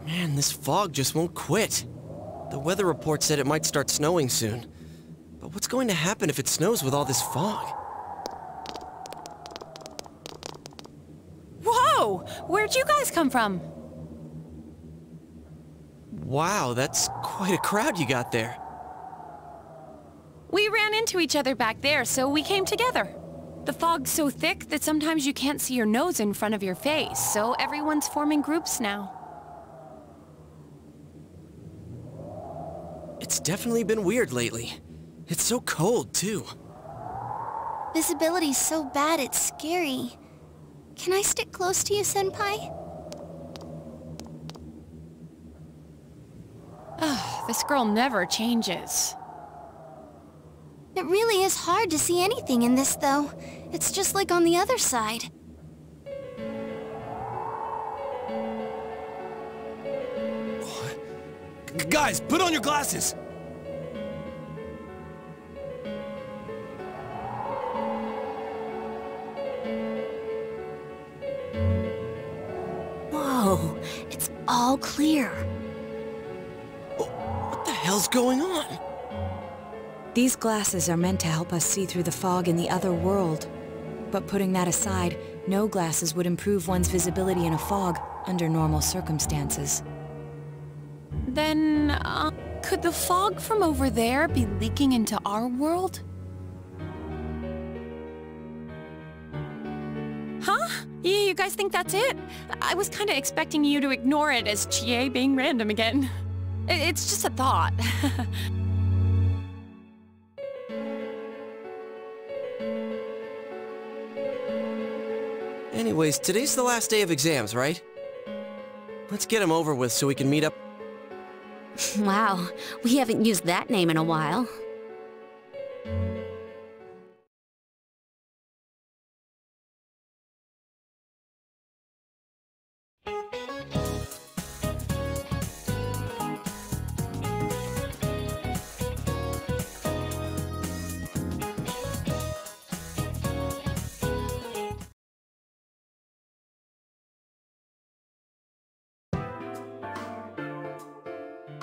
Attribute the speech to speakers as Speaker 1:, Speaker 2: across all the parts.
Speaker 1: Man, this fog just won't quit. The weather report said it might start snowing soon. But what's going to happen if it snows with all this fog?
Speaker 2: Whoa! Where'd you guys come from?
Speaker 1: Wow, that's quite a crowd you got there.
Speaker 2: We ran into each other back there, so we came together. The fog's so thick that sometimes you can't see your nose in front of your face, so everyone's forming groups now.
Speaker 1: It's definitely been weird lately. It's so cold, too.
Speaker 3: Visibility's so bad it's scary. Can I stick close to you, Senpai?
Speaker 2: Ugh, this girl never changes.
Speaker 3: It really is hard to see anything in this, though. It's just like on the other side.
Speaker 4: Guys, put on your glasses!
Speaker 3: Whoa, it's all clear.
Speaker 1: What the hell's going on?
Speaker 5: These glasses are meant to help us see through the fog in the other world. But putting that aside, no glasses would improve one's visibility in a fog under normal circumstances.
Speaker 2: Then, could the fog from over there be leaking into our world? Huh? You guys think that's it? I was kinda expecting you to ignore it as Chie being random again. It's just a thought.
Speaker 1: Anyways, today's the last day of exams, right? Let's get them over with so we can meet up.
Speaker 6: Wow, we haven't used that name in a while.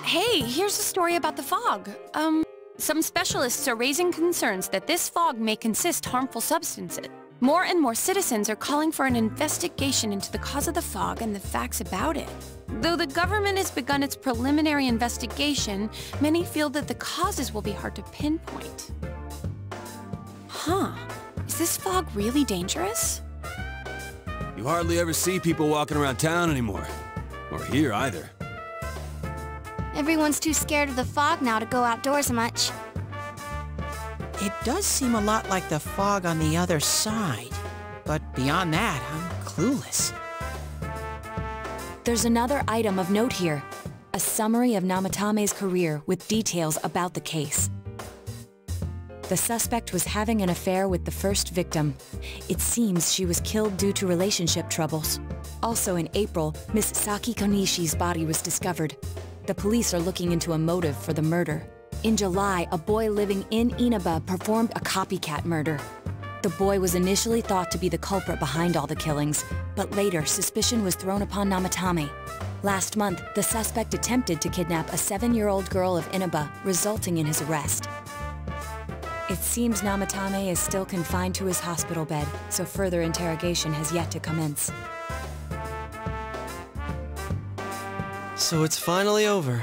Speaker 2: Hey, here's a story about the fog. Some specialists are raising concerns that this fog may consist harmful substances. More and more citizens are calling for an investigation into the cause of the fog and the facts about it. Though the government has begun its preliminary investigation, many feel that the causes will be hard to pinpoint. Huh. Is this fog really dangerous?
Speaker 4: You hardly ever see people walking around town anymore. Or here either.
Speaker 3: Everyone's too scared of the fog now to go outdoors much.
Speaker 7: It does seem a lot like the fog on the other side. But beyond that, I'm clueless.
Speaker 5: There's another item of note here. A summary of Namatame's career with details about the case. The suspect was having an affair with the first victim. It seems she was killed due to relationship troubles. Also in April, Miss Saki Konishi's body was discovered. The police are looking into a motive for the murder. In July, a boy living in Inaba performed a copycat murder. The boy was initially thought to be the culprit behind all the killings, but later suspicion was thrown upon Namatame. Last month, the suspect attempted to kidnap a 7-year-old girl of Inaba, resulting in his arrest. It seems Namatame is still confined to his hospital bed, so further interrogation has yet to commence.
Speaker 1: So it's finally over.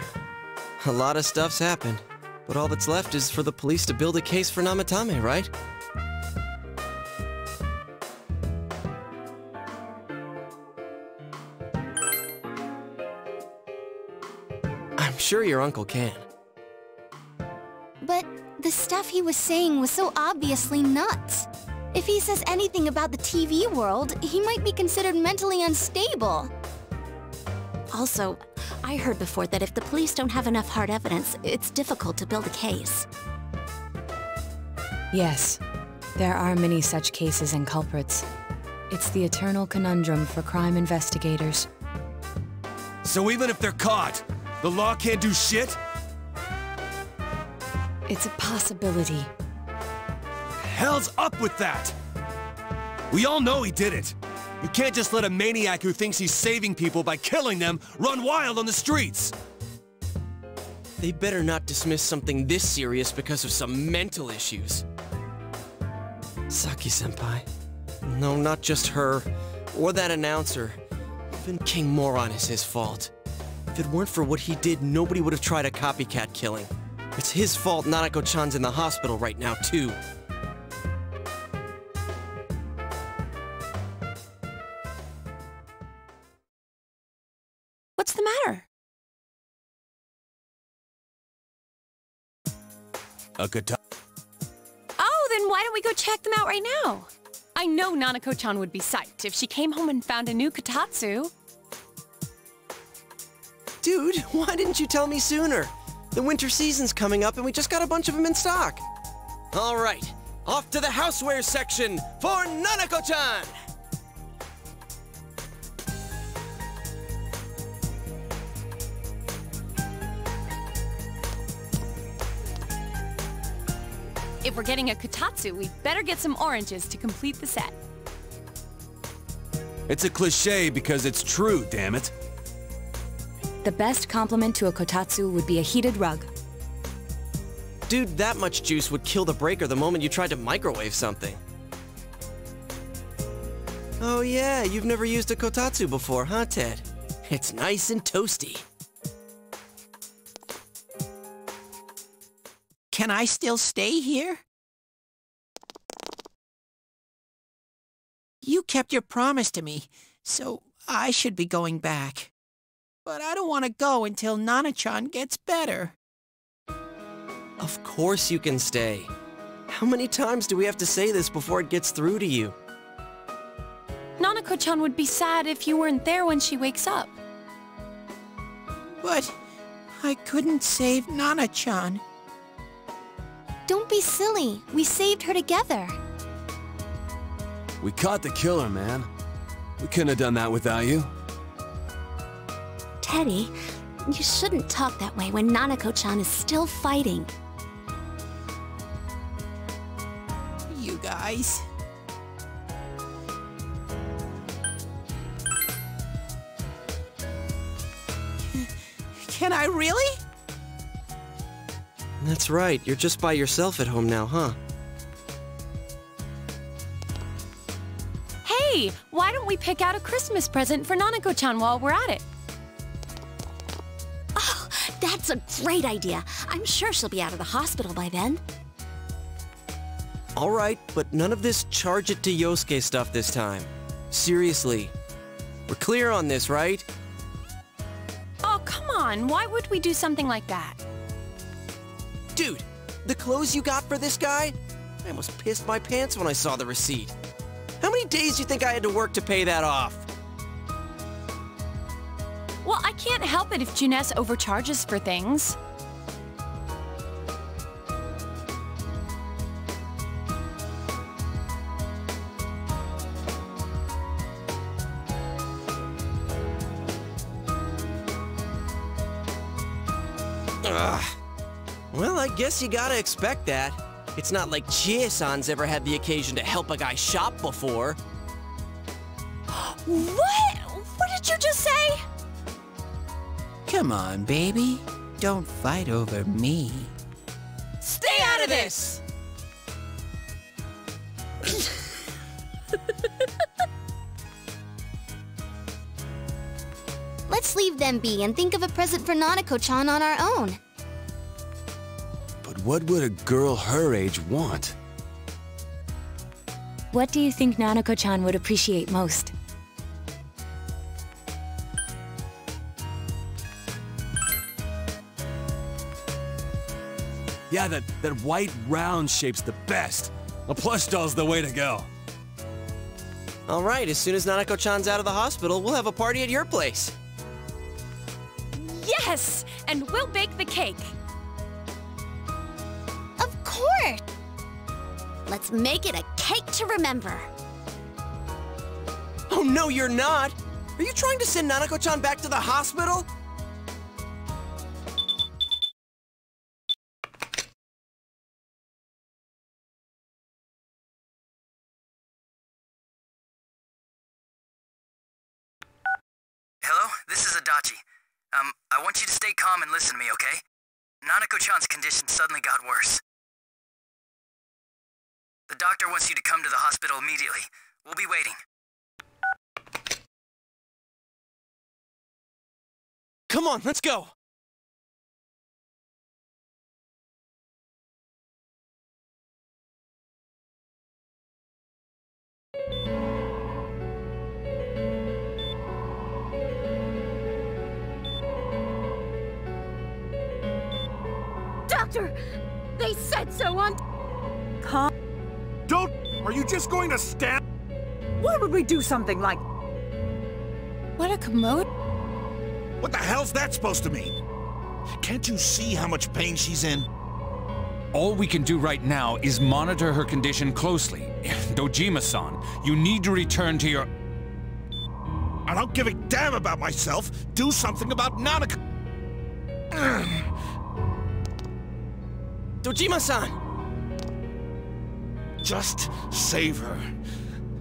Speaker 1: A lot of stuff's happened, but all that's left is for the police to build a case for Namatame, right? I'm sure your uncle can.
Speaker 3: But the stuff he was saying was so obviously nuts. If he says anything about the TV world, he might be considered mentally unstable.
Speaker 6: Also, I heard before that if the police don't have enough hard evidence, it's difficult to build a case.
Speaker 5: Yes, there are many such cases and culprits. It's the eternal conundrum for crime investigators.
Speaker 4: So even if they're caught, the law can't do shit?
Speaker 5: It's a possibility.
Speaker 4: Hell's up with that! We all know he did it. You can't just let a maniac who thinks he's saving people by killing them run wild on the streets!
Speaker 1: They better not dismiss something this serious because of some mental issues. Saki-senpai. No, not just her, or that announcer. Even King Moron is his fault. If it weren't for what he did, nobody would have tried a copycat killing. It's his fault Nanako-chan's in the hospital right now, too.
Speaker 2: What's the matter?
Speaker 4: A katana.
Speaker 2: Oh, then why don't we go check them out right now? I know Nanako-chan would be psyched if she came home and found a new kotatsu.
Speaker 1: Dude, why didn't you tell me sooner? The winter season's coming up and we just got a bunch of them in stock. All right, off to the housewares section for Nanako-chan!
Speaker 2: If we're getting a kotatsu, we'd better get some oranges to complete the set.
Speaker 4: It's a cliche because it's true, damn it.
Speaker 5: The best compliment to a kotatsu would be a heated rug.
Speaker 1: Dude, that much juice would kill the breaker the moment you tried to microwave something. Oh yeah, you've never used a kotatsu before, huh, Ted? It's nice and toasty.
Speaker 7: Can I still stay here? You kept your promise to me, so I should be going back. But I don't want to go until Nana-chan gets better.
Speaker 1: Of course you can stay. How many times do we have to say this before it gets through to you?
Speaker 2: Nanako-chan would be sad if you weren't there when she wakes up.
Speaker 7: But I couldn't save Nana-chan.
Speaker 3: Don't be silly. We saved her together.
Speaker 4: We caught the killer, man. We couldn't have done that without you.
Speaker 6: Teddy, you shouldn't talk that way when Nanako-chan is still fighting.
Speaker 7: You guys. Can I really?
Speaker 1: That's right, you're just by yourself at home now, huh?
Speaker 2: Hey, why don't we pick out a Christmas present for Nanako-chan while we're at it?
Speaker 6: Oh, that's a great idea. I'm sure she'll be out of the hospital by then.
Speaker 1: All right, but none of this charge it to Yosuke stuff this time. Seriously. We're clear on this, right?
Speaker 2: Oh, come on. Why would we do something like that?
Speaker 1: Dude, the clothes you got for this guy? I almost pissed my pants when I saw the receipt. How many days do you think I had to work to pay that off?
Speaker 2: Well, I can't help it if Juness overcharges for things.
Speaker 1: Ugh. Well, I guess you gotta expect that. It's not like Chie-san's ever had the occasion to help a guy shop before.
Speaker 2: What? What did you just say?
Speaker 7: Come on, baby. Don't fight over me.
Speaker 1: Stay out of this!
Speaker 3: Let's leave them be and think of a present for Nanako-chan on our own.
Speaker 4: But what would a girl her age want?
Speaker 5: What do you think Nanako-chan would appreciate most?
Speaker 4: Yeah, that white round shape's the best. A plush doll's the way to go.
Speaker 1: All right, as soon as Nanako-chan's out of the hospital, we'll have a party at your place.
Speaker 2: Yes! And we'll bake the cake.
Speaker 3: Of course!
Speaker 6: Let's make it a cake to remember.
Speaker 1: Oh, no, you're not! Are you trying to send Nanako-chan back to the hospital?
Speaker 8: Hello, this is Adachi. I want you to stay calm and listen to me, okay? Nanako-chan's condition suddenly got worse. The doctor wants you to come to the hospital immediately. We'll be waiting.
Speaker 1: Come on, let's go!
Speaker 2: Doctor! They said so on...
Speaker 9: Don't! Are you just going to stand?
Speaker 10: Why would we do something like...
Speaker 2: What a commode...
Speaker 9: What the hell's that supposed to mean? Can't you see how much pain she's in?
Speaker 11: All we can do right now is monitor her condition closely. Dojima-san, you need to return to your...
Speaker 9: I don't give a damn about myself. Do something about Nanako.
Speaker 1: Dojima-san!
Speaker 9: Just save her.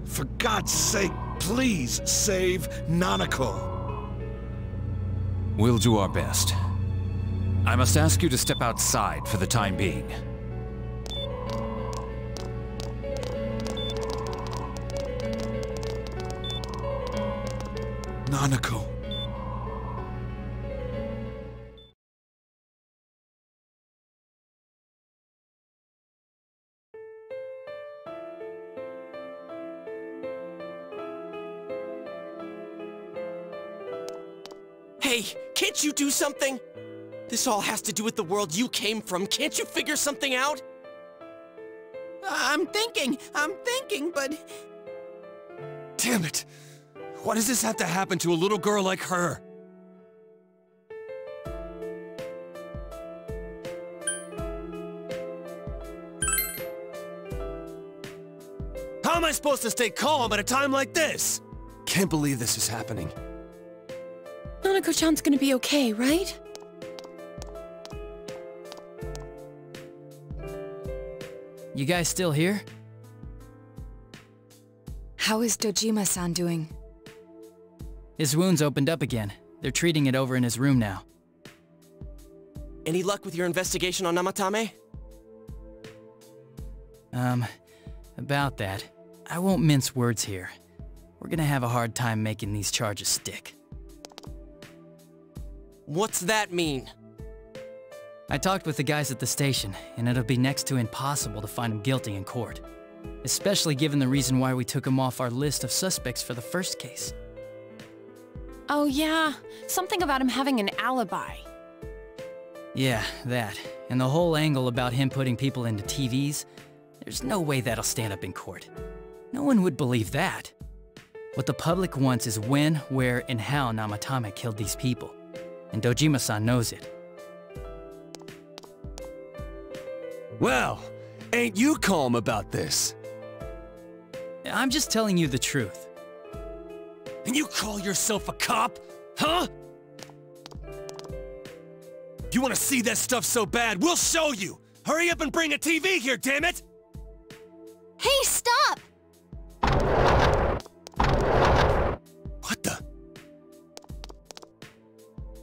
Speaker 9: For God's sake, please save Nanako.
Speaker 11: We'll do our best. I must ask you to step outside for the time being.
Speaker 9: Nanako.
Speaker 1: Hey, can't you do something? This all has to do with the world you came from. Can't you figure something out?
Speaker 7: I'm thinking, but...
Speaker 4: Damn it! Why does this have to happen to a little girl like her? How am I supposed to stay calm at a time like this? Can't believe this is happening.
Speaker 2: Nanako-chan's gonna be okay, right?
Speaker 12: You guys still here?
Speaker 5: How is Dojima-san doing?
Speaker 12: His wound's opened up again. They're treating it over in his room now.
Speaker 1: Any luck with your investigation on Namatame?
Speaker 12: About that. I won't mince words here. We're gonna have a hard time making these charges stick.
Speaker 1: What's that mean?
Speaker 12: I talked with the guys at the station, and it'll be next to impossible to find him guilty in court. Especially given the reason why we took him off our list of suspects for the first case.
Speaker 2: Oh yeah, something about him having an alibi.
Speaker 12: Yeah, that. And the whole angle about him putting people into TVs, there's no way that'll stand up in court. No one would believe that. What the public wants is when, where, and how Namatame killed these people. And Dojima-san knows it.
Speaker 4: Well, ain't you calm about this?
Speaker 12: I'm just telling you the truth.
Speaker 4: And you call yourself a cop? Huh? You want to see that stuff so bad, we'll show you! Hurry up and bring a TV here, damn it!
Speaker 3: Hey, stop!
Speaker 4: What the?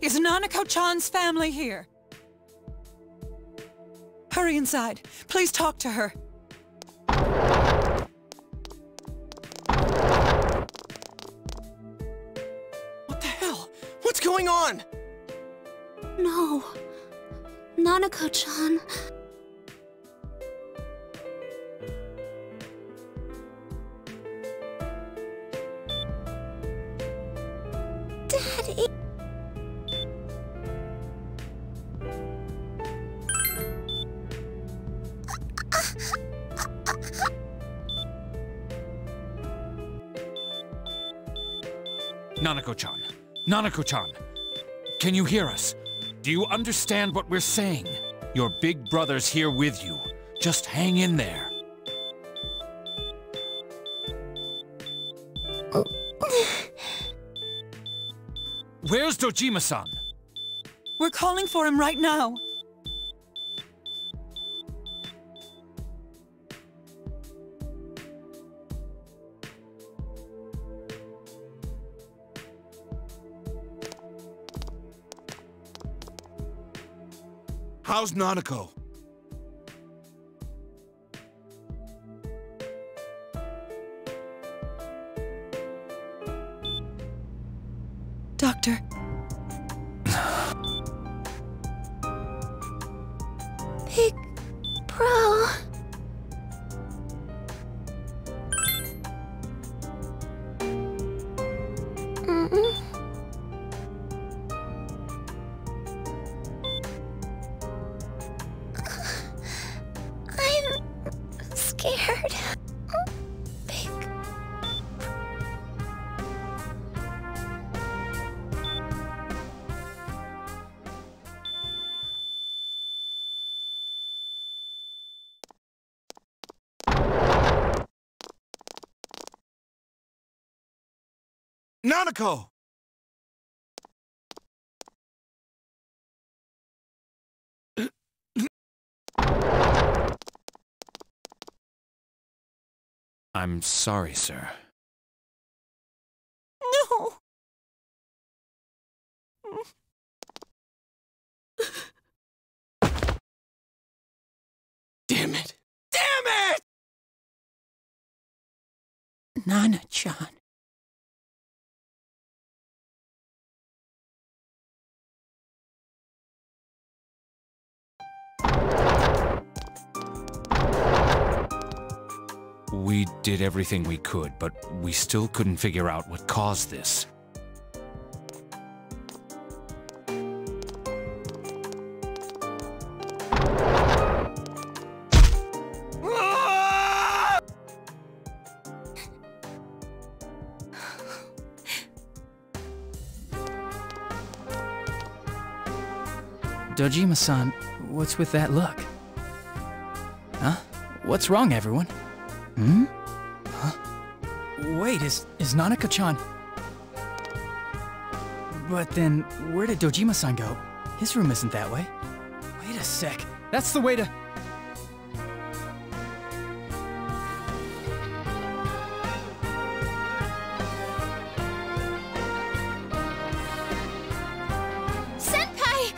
Speaker 10: Is Nanako-chan's family here? Hurry inside. Please talk to her.
Speaker 1: What the hell? What's going going on?
Speaker 6: No. Nanako-chan. Daddy.
Speaker 11: Nanako-chan. Nanako-chan. Can you hear us? Do you understand what we're saying? Your big brother's here with you. Just hang in there. Where's Dojima-san?
Speaker 10: We're calling for him right now.
Speaker 9: How's Nanako?
Speaker 10: Doctor.
Speaker 6: Big Bro. I'm scared. Big.
Speaker 9: Nanako!
Speaker 11: I'm sorry, sir.
Speaker 10: No!
Speaker 1: Damn it! Damn it!
Speaker 7: Nana-chan.
Speaker 11: We did everything we could, but we still couldn't figure out what caused this.
Speaker 12: Dojima-san, what's with that look? Huh? What's wrong, everyone? Hmm? Huh? Wait, is Nanako-chan... But then, where did Dojima-san go? His room isn't that way. Wait a sec. That's the way to...
Speaker 3: Senpai!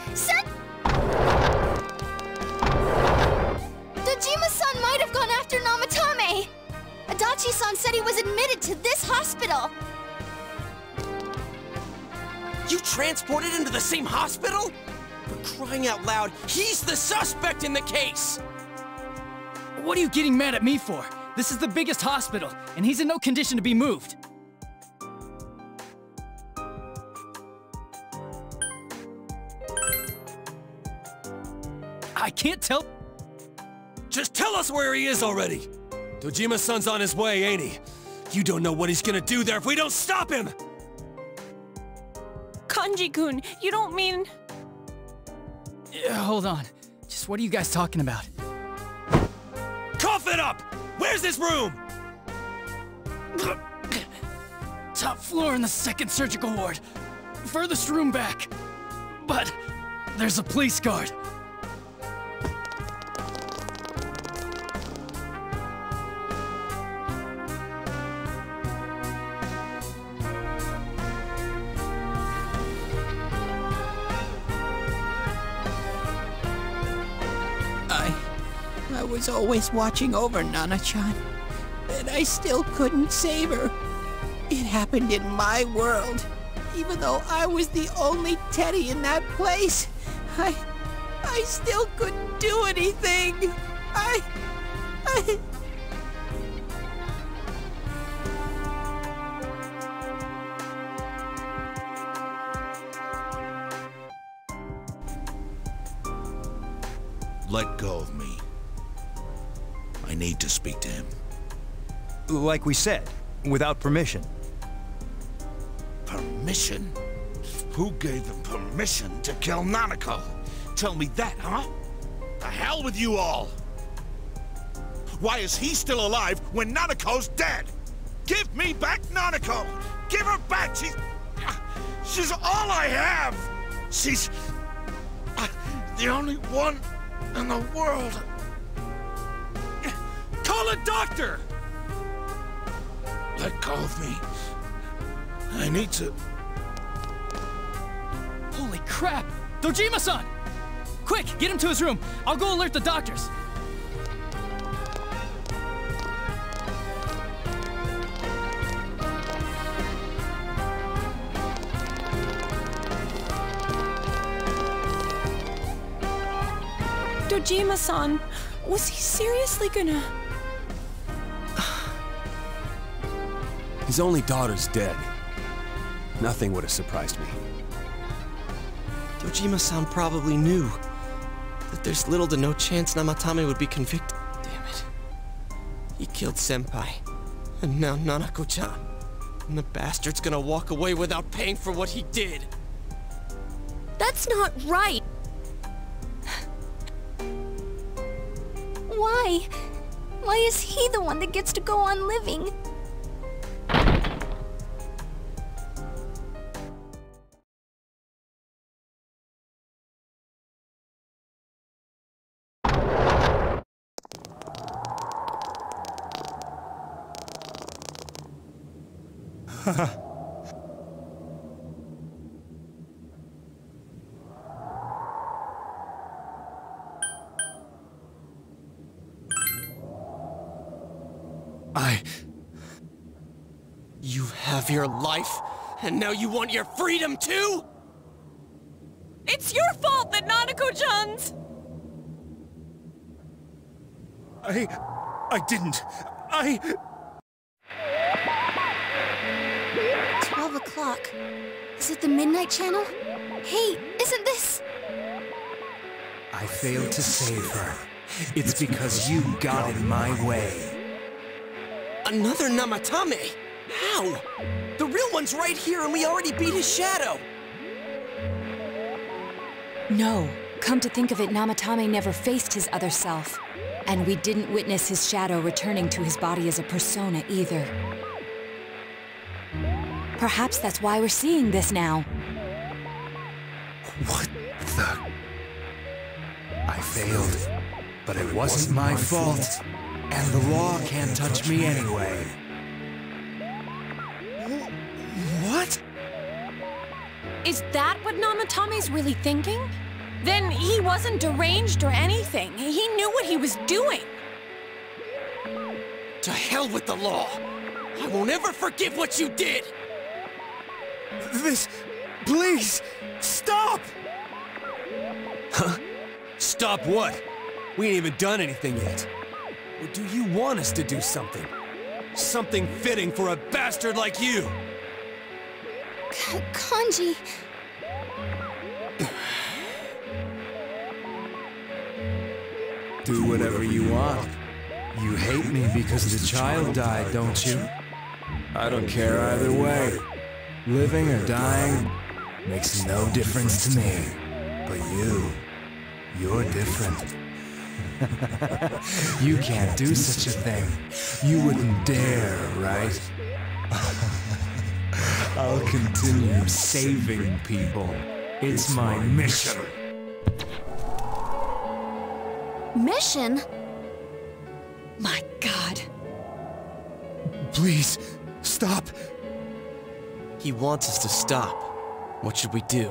Speaker 3: Dojima-san might have gone after Namatame! Adachi-san said he was admitted to this hospital!
Speaker 1: You transported him to the same hospital? For crying out loud, he's the suspect in the case!
Speaker 12: What are you getting mad at me for? This is the biggest hospital, and he's in no condition to be moved. I can't tell...
Speaker 4: Just tell us where he is already! Dojima-san's on his way, ain't he? You don't know what he's gonna do there if we don't stop him!
Speaker 2: Kanji-kun, you don't mean...
Speaker 12: Hold on. Just what are you guys talking about?
Speaker 4: Cough it up! Where's this room?
Speaker 12: Top floor in the second surgical ward. Furthest room back. But there's a police guard.
Speaker 7: I was always watching over Nana-chan, and I still couldn't save her. It happened in my world, Even though I was the only Teddy in that place, I still couldn't do anything.
Speaker 9: Let go of me. I need to speak to him.
Speaker 13: Like we said, without permission.
Speaker 9: Permission? Who gave them permission to kill Nanako? Tell me that, huh? The hell with you all! Why is he still alive when Nanako's dead? Give me back Nanako! Give her back! She's all I have! She's the only one in the world.
Speaker 11: Call a doctor!
Speaker 9: Let go of me. I need to...
Speaker 12: Holy crap! Dojima-san! Quick, get him to his room. I'll go alert the doctors.
Speaker 2: Dojima-san, was he seriously gonna...
Speaker 4: His only daughter's dead. Nothing would have surprised me.
Speaker 1: Dojima-san probably knew that there's little to no chance Namatame would be convicted. Damn it. He killed Senpai, and now Nanako-chan. And the bastard's gonna walk away without paying for what he did.
Speaker 6: That's not right!
Speaker 3: Why? Why is he the one that gets to go on living?
Speaker 1: You have your life, and now you want your freedom too?
Speaker 2: It's your fault that Nanako-chan's...
Speaker 4: I didn't.
Speaker 3: 12 o'clock. Is it the Midnight Channel? Hey, isn't this...
Speaker 14: I failed to save her. It's because you got in my way.
Speaker 1: Another Namatame? How? The real one's right here and we already beat his shadow!
Speaker 5: No. Come to think of it, Namatame never faced his other self. And we didn't witness his shadow returning to his body as a persona either. Perhaps that's why we're seeing this now.
Speaker 14: What the... I failed, but it wasn't my fault. And the law can't touch me anyway.
Speaker 1: What?
Speaker 2: Is that what Namatame's really thinking? Then he wasn't deranged or anything. He knew what he was doing.
Speaker 1: To hell with the law! I won't ever forgive what you did!
Speaker 4: This... Please! Stop!
Speaker 1: Huh?
Speaker 4: Stop what? We ain't even done anything yet. Or do you want us to do something? Something fitting for a bastard like you!
Speaker 3: Kanji...
Speaker 14: Do whatever you want. You hate me because the child died, don't you? I don't care either way. Living or dying makes no difference to me. But you're different. You can't do such a thing. You wouldn't dare, right? I'll continue saving people. It's my mission.
Speaker 3: Mission?
Speaker 5: My God.
Speaker 4: Please, stop.
Speaker 1: He wants us to stop. What should we do?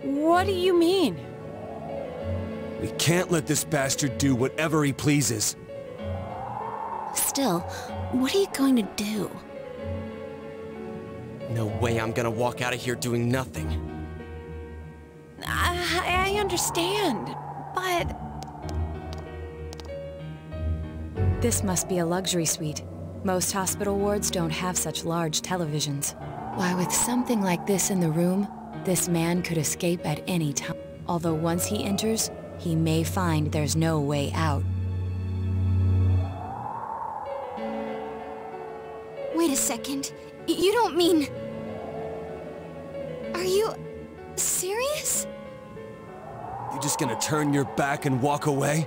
Speaker 2: What do you mean?
Speaker 4: We can't let this bastard do whatever he pleases.
Speaker 6: Still, what are you going to do?
Speaker 1: No way I'm gonna walk out of here doing nothing.
Speaker 2: I understand, but...
Speaker 5: This must be a luxury suite. Most hospital wards don't have such large televisions. Why, with something like this in the room, this man could escape at any time. Although once he enters, he may find there's no way out.
Speaker 3: Wait a second. You don't mean... Are you... serious?
Speaker 4: You just gonna turn your back and walk away?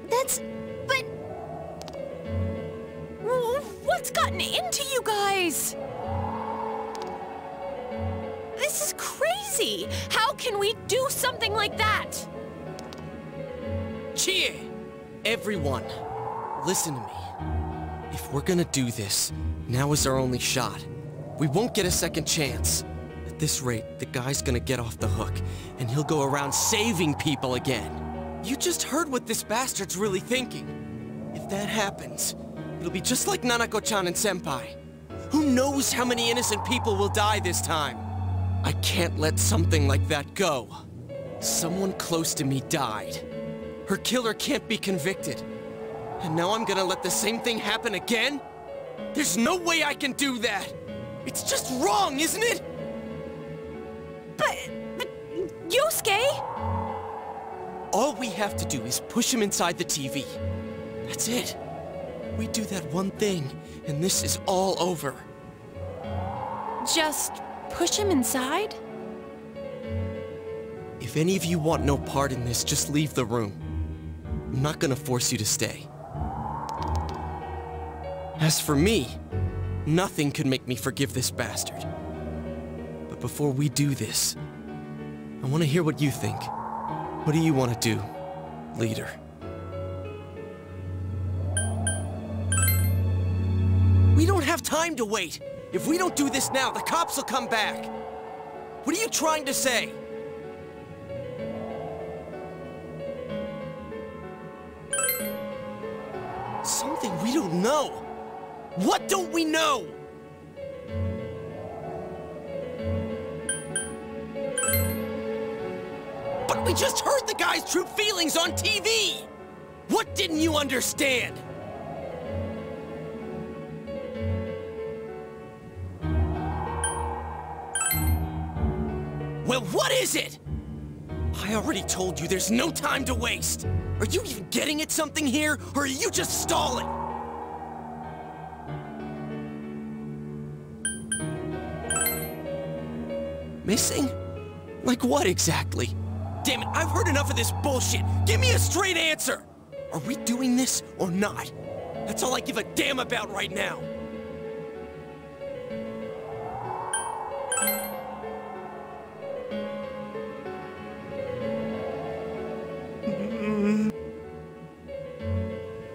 Speaker 3: But...
Speaker 2: What's gotten into you guys? This is crazy! How can we do something like that?
Speaker 1: Chie! Everyone, listen to me. If we're gonna do this, now is our only shot. We won't get a second chance. At this rate, the guy's gonna get off the hook, and he'll go around saving people again. You just heard what this bastard's really thinking. If that happens, it'll be just like Nanako-chan and Senpai. Who knows how many innocent people will die this time? I can't let something like that go. Someone close to me died. Her killer can't be convicted. And now I'm gonna let the same thing happen again? There's no way I can do that! It's just wrong, isn't it?
Speaker 2: But Yosuke?
Speaker 1: All we have to do is push him inside the TV. That's it. We do that one thing, and this is all over.
Speaker 2: Just push him inside?
Speaker 1: If any of you want no part in this, just leave the room. I'm not gonna force you to stay. As for me, nothing could make me forgive this bastard. But before we do this, I want to hear what you think. What do you want to do, leader? We don't have time to wait! If we don't do this now, the cops will come back! What are you trying to say? Something we don't know! What don't we know? But we just heard the guy's true feelings on TV! What didn't you understand? Well, what is it? I already told you there's no time to waste. Are you even getting at something here, or are you just stalling? Missing? Like what exactly? Damn it, I've heard enough of this bullshit! Give me a straight answer! Are we doing this or not? That's all I give a damn about right now!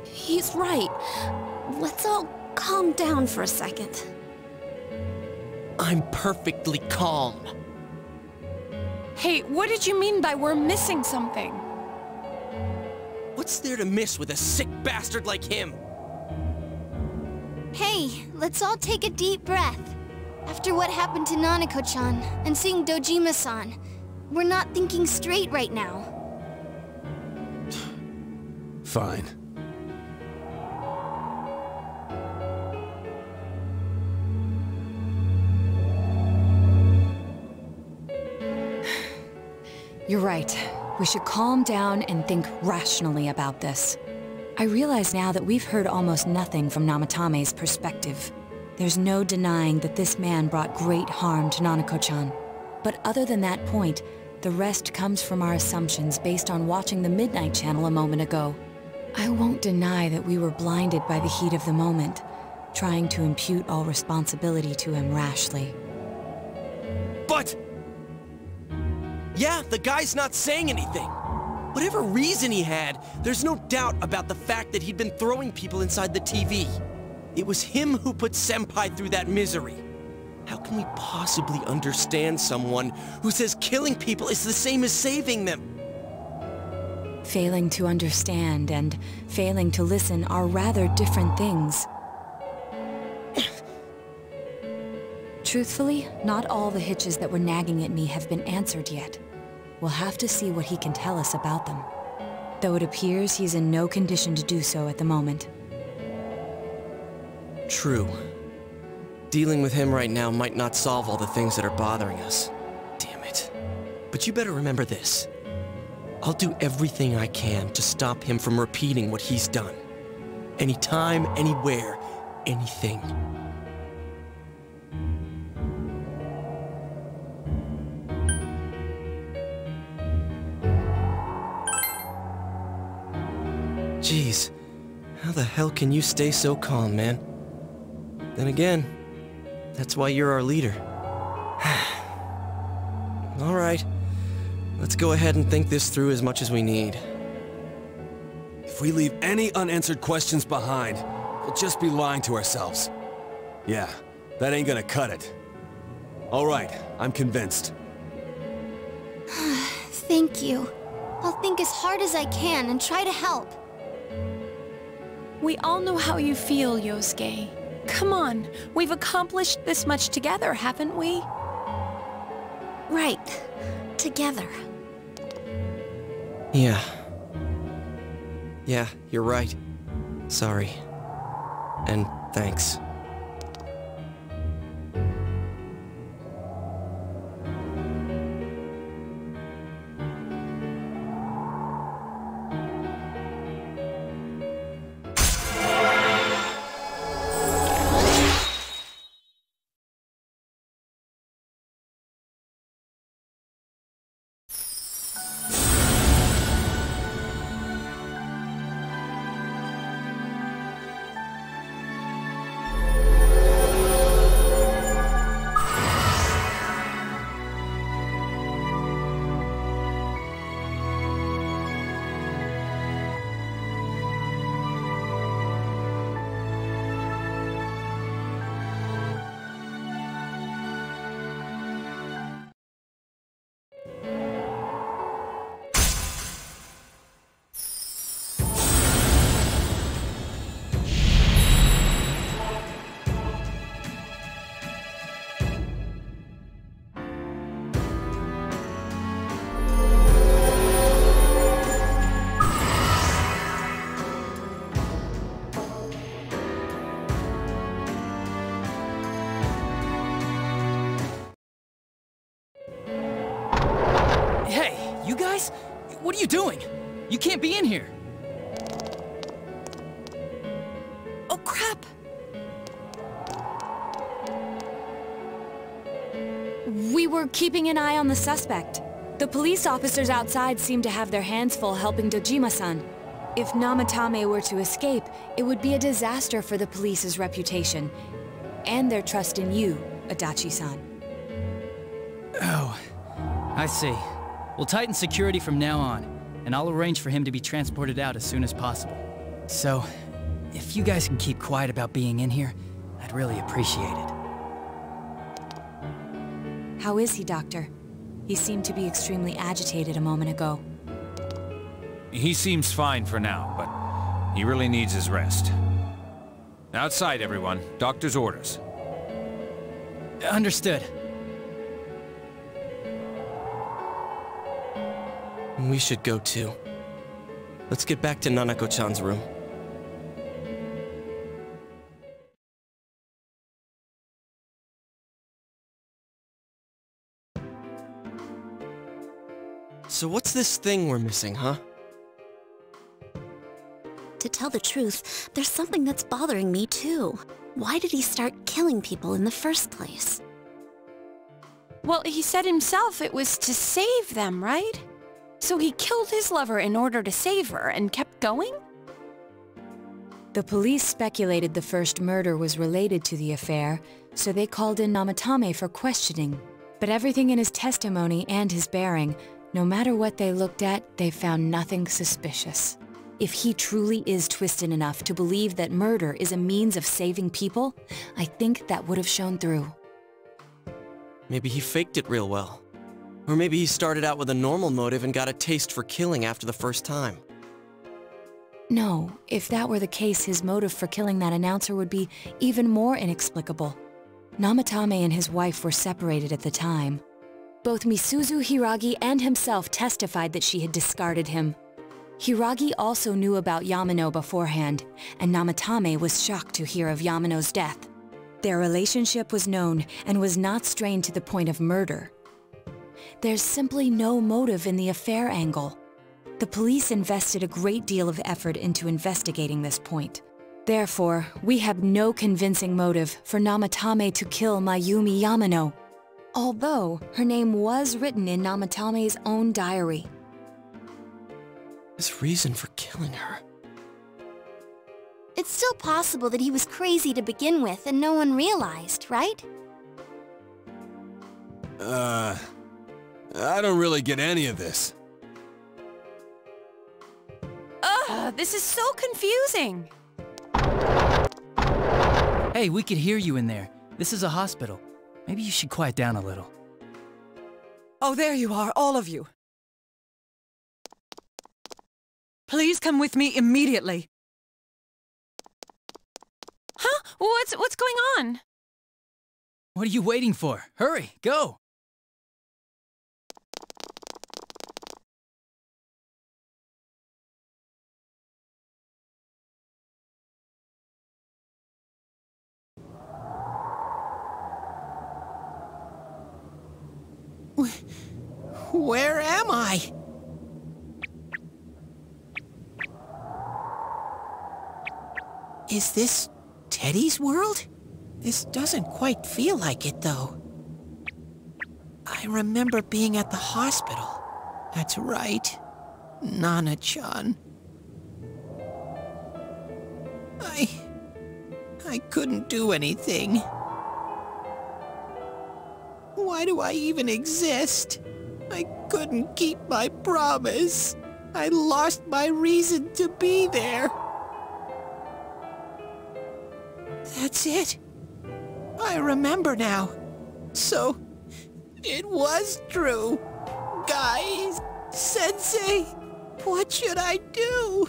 Speaker 6: He's right. Let's all calm down for a second.
Speaker 1: I'm perfectly calm.
Speaker 2: Hey, what did you mean by we're missing something?
Speaker 1: What's there to miss with a sick bastard like him?
Speaker 3: Hey, let's all take a deep breath. After what happened to Nanako-chan and seeing Dojima-san, we're not thinking straight right now.
Speaker 4: Fine.
Speaker 5: You're right. We should calm down and think rationally about this. I realize now that we've heard almost nothing from Namatame's perspective. There's no denying that this man brought great harm to Nanako-chan. But other than that point, the rest comes from our assumptions based on watching the Midnight Channel a moment ago. I won't deny that we were blinded by the heat of the moment, trying to impute all responsibility to him rashly.
Speaker 1: But... yeah, the guy's not saying anything. Whatever reason he had, there's no doubt about the fact that he'd been throwing people inside the TV. It was him who put Senpai through that misery. How can we possibly understand someone who says killing people is the same as saving them?
Speaker 5: Failing to understand and failing to listen are rather different things. Truthfully, not all the hitches that were nagging at me have been answered yet. We'll have to see what he can tell us about them. Though it appears he's in no condition to do so at the moment.
Speaker 1: True. Dealing with him right now might not solve all the things that are bothering us. Damn it. But you better remember this. I'll do everything I can to stop him from repeating what he's done. Anytime, anywhere, anything. Jeez, how the hell can you stay so calm, man? Then again, that's why you're our leader. All right, let's go ahead and think this through as much as we need.
Speaker 4: If we leave any unanswered questions behind, we'll just be lying to ourselves. Yeah, that ain't gonna cut it. All right, I'm convinced.
Speaker 3: Thank you. I'll think as hard as I can and try to help.
Speaker 2: We all know how you feel, Yosuke. Come on, we've accomplished this much together, haven't we?
Speaker 6: Right. Together.
Speaker 1: Yeah. Yeah, you're right. Sorry. And thanks.
Speaker 12: What are you doing? You can't be in here.
Speaker 2: Oh, crap!
Speaker 5: We were keeping an eye on the suspect. The police officers outside seem to have their hands full helping Dojima-san. If Namatame were to escape, it would be a disaster for the police's reputation. And their trust in you, Adachi-san.
Speaker 12: Oh, I see. We'll tighten security from now on, and I'll arrange for him to be transported out as soon as possible. So, if you guys can keep quiet about being in here, I'd really appreciate it.
Speaker 5: How is he, Doctor? He seemed to be extremely agitated a moment ago.
Speaker 11: He seems fine for now, but he really needs his rest. Outside, everyone. Doctor's orders.
Speaker 12: Understood.
Speaker 1: We should go too. Let's get back to Nanako-chan's room. So what's this thing we're missing, huh?
Speaker 6: To tell the truth, there's something that's bothering me too. Why did he start killing people in the first place?
Speaker 2: Well, he said himself it was to save them, right? So he killed his lover in order to save her and kept going?
Speaker 5: The police speculated the first murder was related to the affair, so they called in Namatame for questioning. But everything in his testimony and his bearing, no matter what they looked at, they found nothing suspicious. If he truly is twisted enough to believe that murder is a means of saving people, I think that would have shown through.
Speaker 1: Maybe he faked it real well. Or maybe he started out with a normal motive and got a taste for killing after the first time.
Speaker 5: No, if that were the case, his motive for killing that announcer would be even more inexplicable. Namatame and his wife were separated at the time. Both Misuzu Hiragi and himself testified that she had discarded him. Hiragi also knew about Yamano beforehand, and Namatame was shocked to hear of Yamano's death. Their relationship was known and was not strained to the point of murder. There's simply no motive in the affair angle. The police invested a great deal of effort into investigating this point. Therefore, we have no convincing motive for Namatame to kill Mayumi Yamano, although her name was written in Namatame's own diary.
Speaker 1: His reason for killing her.
Speaker 3: It's still possible that he was crazy to begin with and no one realized, right?
Speaker 4: I don't really get any of this.
Speaker 2: This is so confusing.
Speaker 12: Hey, we could hear you in there. This is a hospital. Maybe you should quiet down a little.
Speaker 10: Oh, there you are, all of you. Please come with me immediately.
Speaker 2: Huh? What's going on?
Speaker 12: What are you waiting for? Hurry, go!
Speaker 7: Where am I? Is this Teddy's world? This doesn't quite feel like it, though. I remember being at the hospital. That's right. Nana-chan. I couldn't do anything. Why do I even exist? I couldn't keep my promise. I lost my reason to be there. That's it. I remember now. So, it was true. Guys, Sensei, what should I do?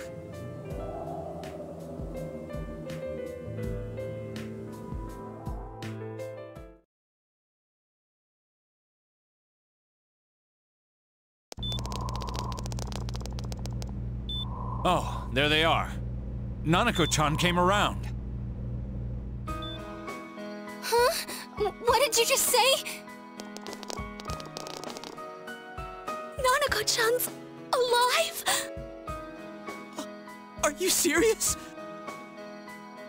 Speaker 11: Oh, there they are. Nanako-chan came around.
Speaker 3: Huh? What did you just say? Nanako-chan's alive?
Speaker 1: Are you serious?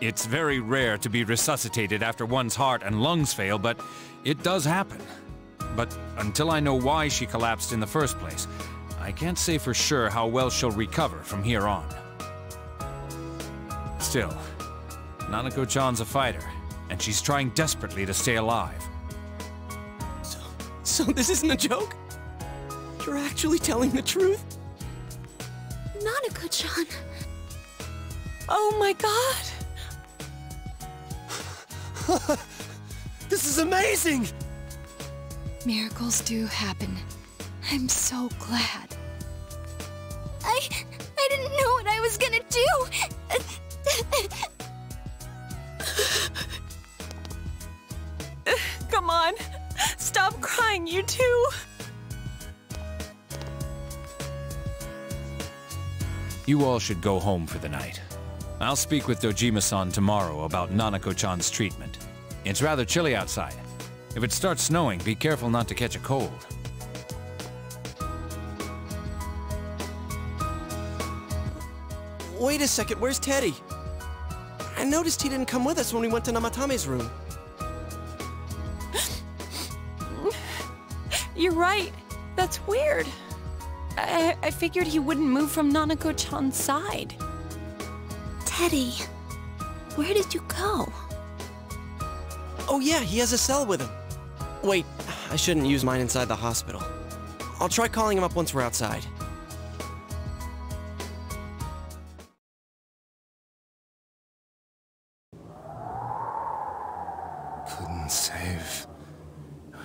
Speaker 11: It's very rare to be resuscitated after one's heart and lungs fail, but it does happen. But until I know why she collapsed in the first place, I can't say for sure how well she'll recover from here on. Still, Nanako-chan's a fighter, and she's trying desperately to stay alive.
Speaker 1: So this isn't a joke? You're actually telling the truth?
Speaker 3: Nanako-chan.
Speaker 2: Oh my god!
Speaker 1: This is amazing!
Speaker 5: Miracles do happen. I'm so glad.
Speaker 3: I didn't know what I was gonna do!
Speaker 2: Come on! Stop crying, you two!
Speaker 11: You all should go home for the night. I'll speak with Dojima-san tomorrow about Nanako-chan's treatment. It's rather chilly outside. If it starts snowing, be careful not to catch a cold.
Speaker 1: Wait a second, where's Teddy? I noticed he didn't come with us when we went to Namatame's room.
Speaker 2: You're right. That's weird. I figured he wouldn't move from Nanako-chan's side.
Speaker 6: Teddy, where did you go?
Speaker 1: Oh yeah, he has a cell with him. Wait, I shouldn't use mine inside the hospital. I'll try calling him up once we're outside.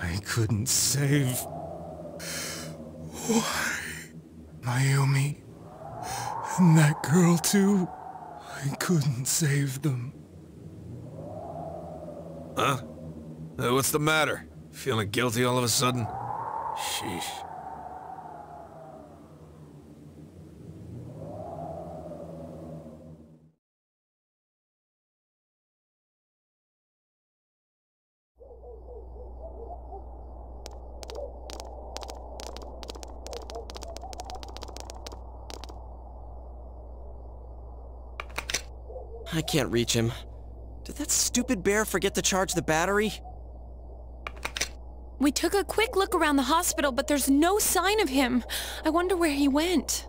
Speaker 14: I couldn't save. Why? Mayumi. And that girl too. I couldn't save them.
Speaker 4: Huh? What's the matter? Feeling guilty all of a sudden? Sheesh.
Speaker 1: I can't reach him. Did that stupid bear forget to charge the battery?
Speaker 2: We took a quick look around the hospital, but there's no sign of him. I wonder where he went.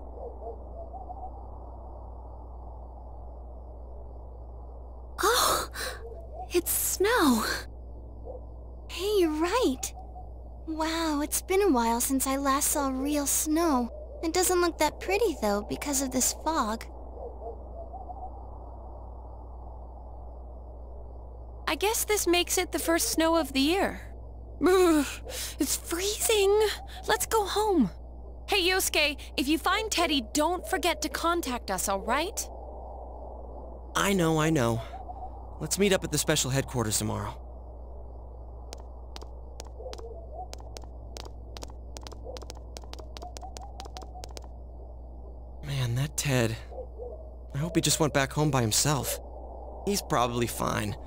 Speaker 3: Oh, it's snow. Hey, you're right. Wow, it's been a while since I last saw real snow. It doesn't look that pretty, though, because of this fog.
Speaker 2: I guess this makes it the first snow of the year. Ugh, it's freezing. Let's go home. Hey, Yosuke, if you find Teddy, don't forget to contact us, all right?
Speaker 1: I know. Let's meet up at the special headquarters tomorrow. Man, that Ted. I hope he just went back home by himself. He's probably fine.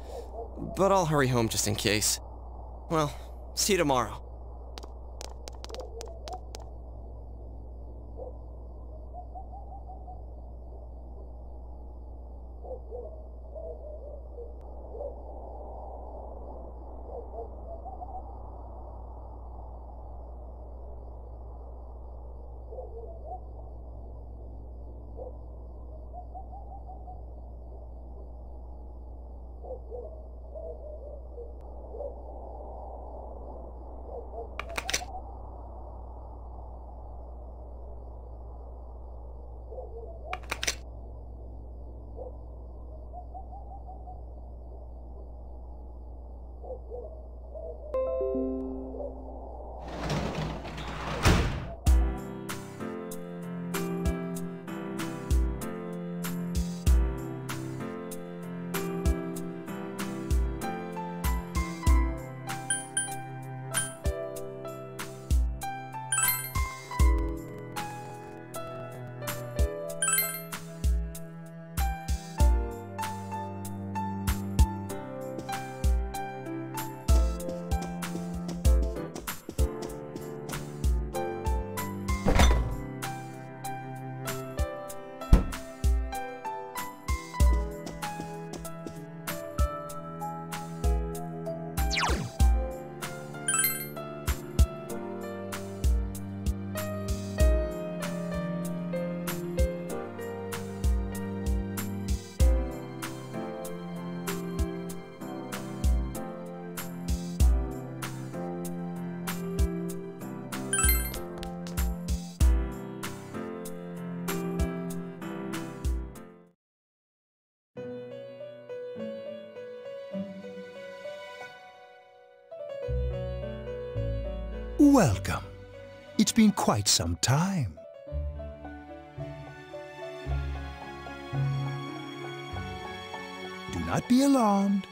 Speaker 1: But I'll hurry home just in case. Well, see you tomorrow.
Speaker 15: Welcome. It's been quite some time. Do not be alarmed.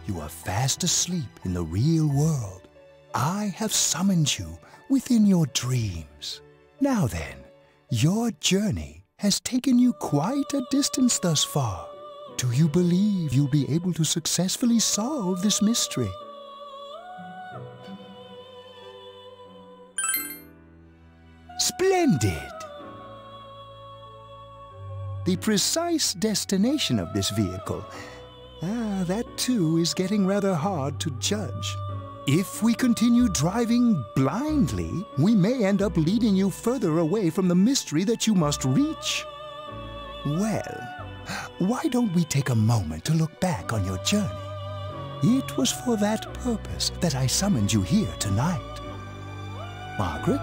Speaker 15: You are fast asleep in the real world. I have summoned you within your dreams. Now then, your journey has taken you quite a distance thus far. Do you believe you'll be able to successfully solve this mystery? Splendid! The precise destination of this vehicle, that too is getting rather hard to judge. If we continue driving blindly, we may end up leading you further away from the mystery that you must reach. Well, why don't we take a moment to look back on your journey? It was for that purpose that I summoned you here tonight. Margaret?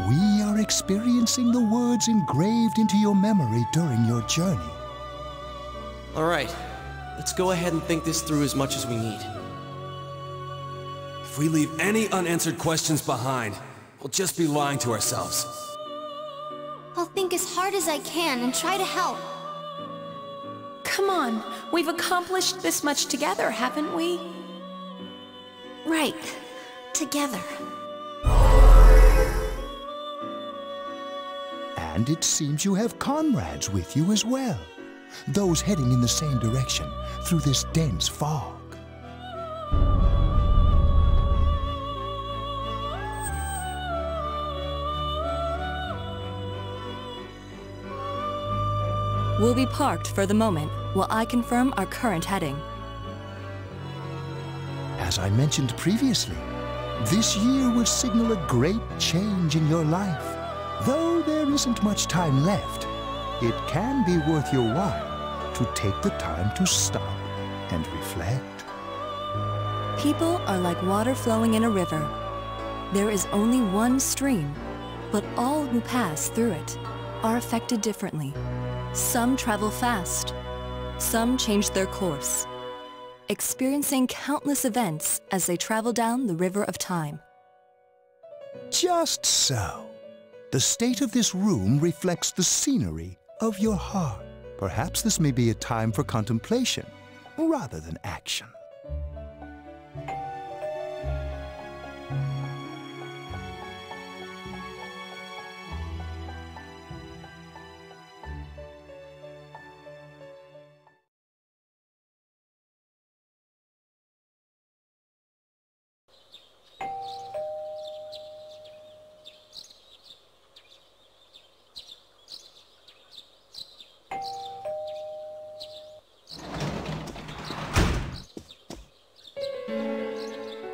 Speaker 15: We are experiencing the words engraved into your memory during your journey.
Speaker 1: All right, let's go ahead and think this through as much as we need.
Speaker 4: If we leave any unanswered questions behind, we'll just be lying to ourselves.
Speaker 3: I'll think as hard as I can and try to help.
Speaker 2: Come on, we've accomplished this much together, haven't we?
Speaker 6: Right. Together.
Speaker 15: And it seems you have comrades with you as well. Those heading in the same direction through this dense fog.
Speaker 5: We'll be parked for the moment while I confirm our current heading.
Speaker 15: As I mentioned previously, this year will signal a great change in your life. Though there isn't much time left, it can be worth your while to take the time to stop and reflect.
Speaker 5: People are like water flowing in a river. There is only one stream, but all who pass through it are affected differently. Some travel fast, some change their course, experiencing countless events as they travel down the river of time.
Speaker 15: Just so. The state of this room reflects the scenery of your heart. Perhaps this may be a time for contemplation rather than action.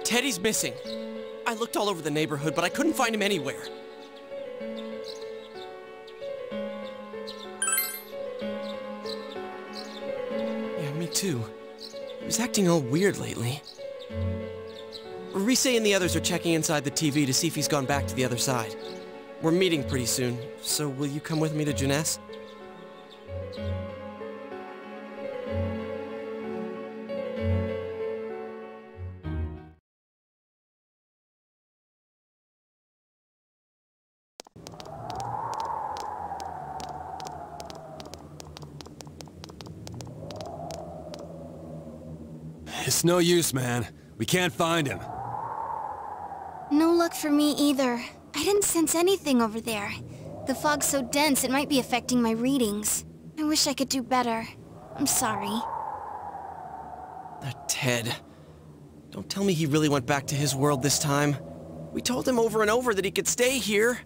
Speaker 1: Teddy's missing. I looked all over the neighborhood, but I couldn't find him anywhere. Yeah, me too. He was acting all weird lately. Rise and the others are checking inside the TV to see if he's gone back to the other side. We're meeting pretty soon, so will you come with me to Jeunesse?
Speaker 4: It's no use, man. We can't find him.
Speaker 3: No luck for me either. I didn't sense anything over there. The fog's so dense it might be affecting my readings. I wish I could do better. I'm sorry.
Speaker 1: Ted. Don't tell me he really went back to his world this time. We told him over and over that he could stay here.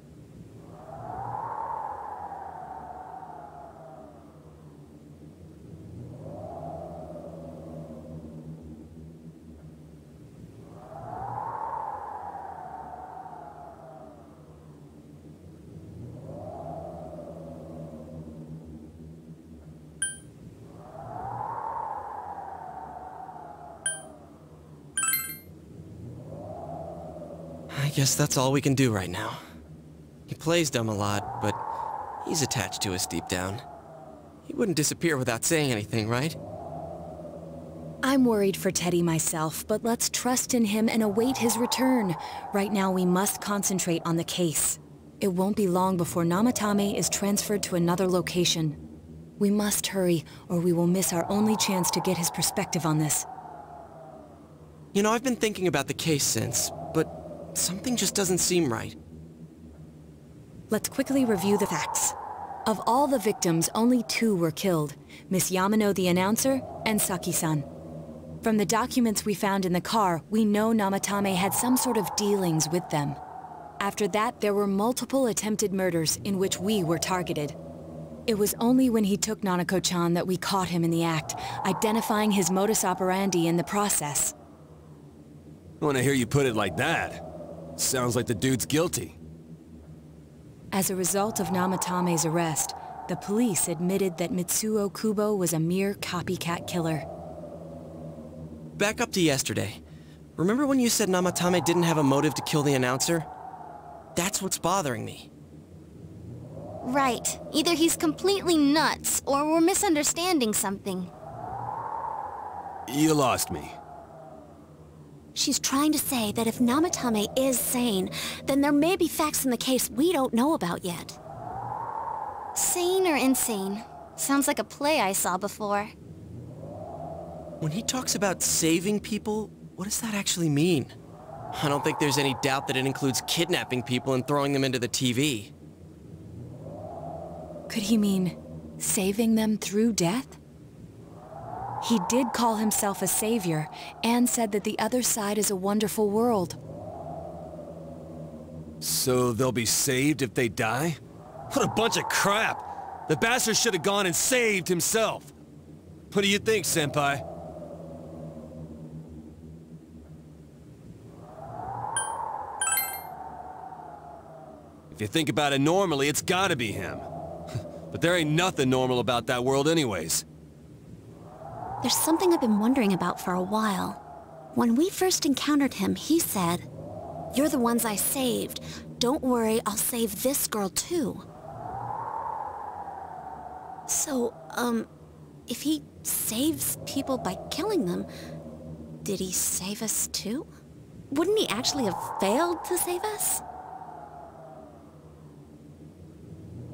Speaker 1: I guess that's all we can do right now. He plays dumb a lot, but he's attached to us deep down. He wouldn't disappear without saying anything, right?
Speaker 5: I'm worried for Teddy myself, but let's trust in him and await his return. Right now we must concentrate on the case. It won't be long before Namatame is transferred to another location. We must hurry, or we will miss our only chance to get his perspective on this.
Speaker 1: You know, I've been thinking about the case since, but something just doesn't seem right.
Speaker 5: Let's quickly review the facts. Of all the victims, only 2 were killed, Miss Yamano the announcer and Saki-san. From the documents we found in the car, we know Namatame had some sort of dealings with them. After that, there were multiple attempted murders in which we were targeted. It was only when he took Nanako-chan that we caught him in the act, identifying his modus operandi in the process.
Speaker 4: When I hear you put it like that, sounds like the dude's guilty.
Speaker 5: As a result of Namatame's arrest, the police admitted that Mitsuo Kubo was a mere copycat killer.
Speaker 1: Back up to yesterday. Remember when you said Namatame didn't have a motive to kill the announcer? That's what's bothering me.
Speaker 3: Right. Either he's completely nuts, or we're misunderstanding something.
Speaker 4: You lost me.
Speaker 6: She's trying to say that if Namatame is sane, then there may be facts in the case we don't know about yet.
Speaker 3: Sane or insane? Sounds like a play I saw before.
Speaker 1: When he talks about saving people, what does that actually mean? I don't think there's any doubt that it includes kidnapping people and throwing them into the TV.
Speaker 5: Could he mean saving them through death? He did call himself a savior and said that the other side is a wonderful world.
Speaker 4: So they'll be saved if they die? What a bunch of crap! The bastard should have gone and saved himself! What do you think, Senpai? If you think about it normally, it's gotta be him. But there ain't nothing normal about that world anyways.
Speaker 6: There's something I've been wondering about for a while. When we first encountered him, he said, "You're the ones I saved. Don't worry, I'll save this girl too." So, if he saves people by killing them, did he save us too? Wouldn't he actually have failed to save us?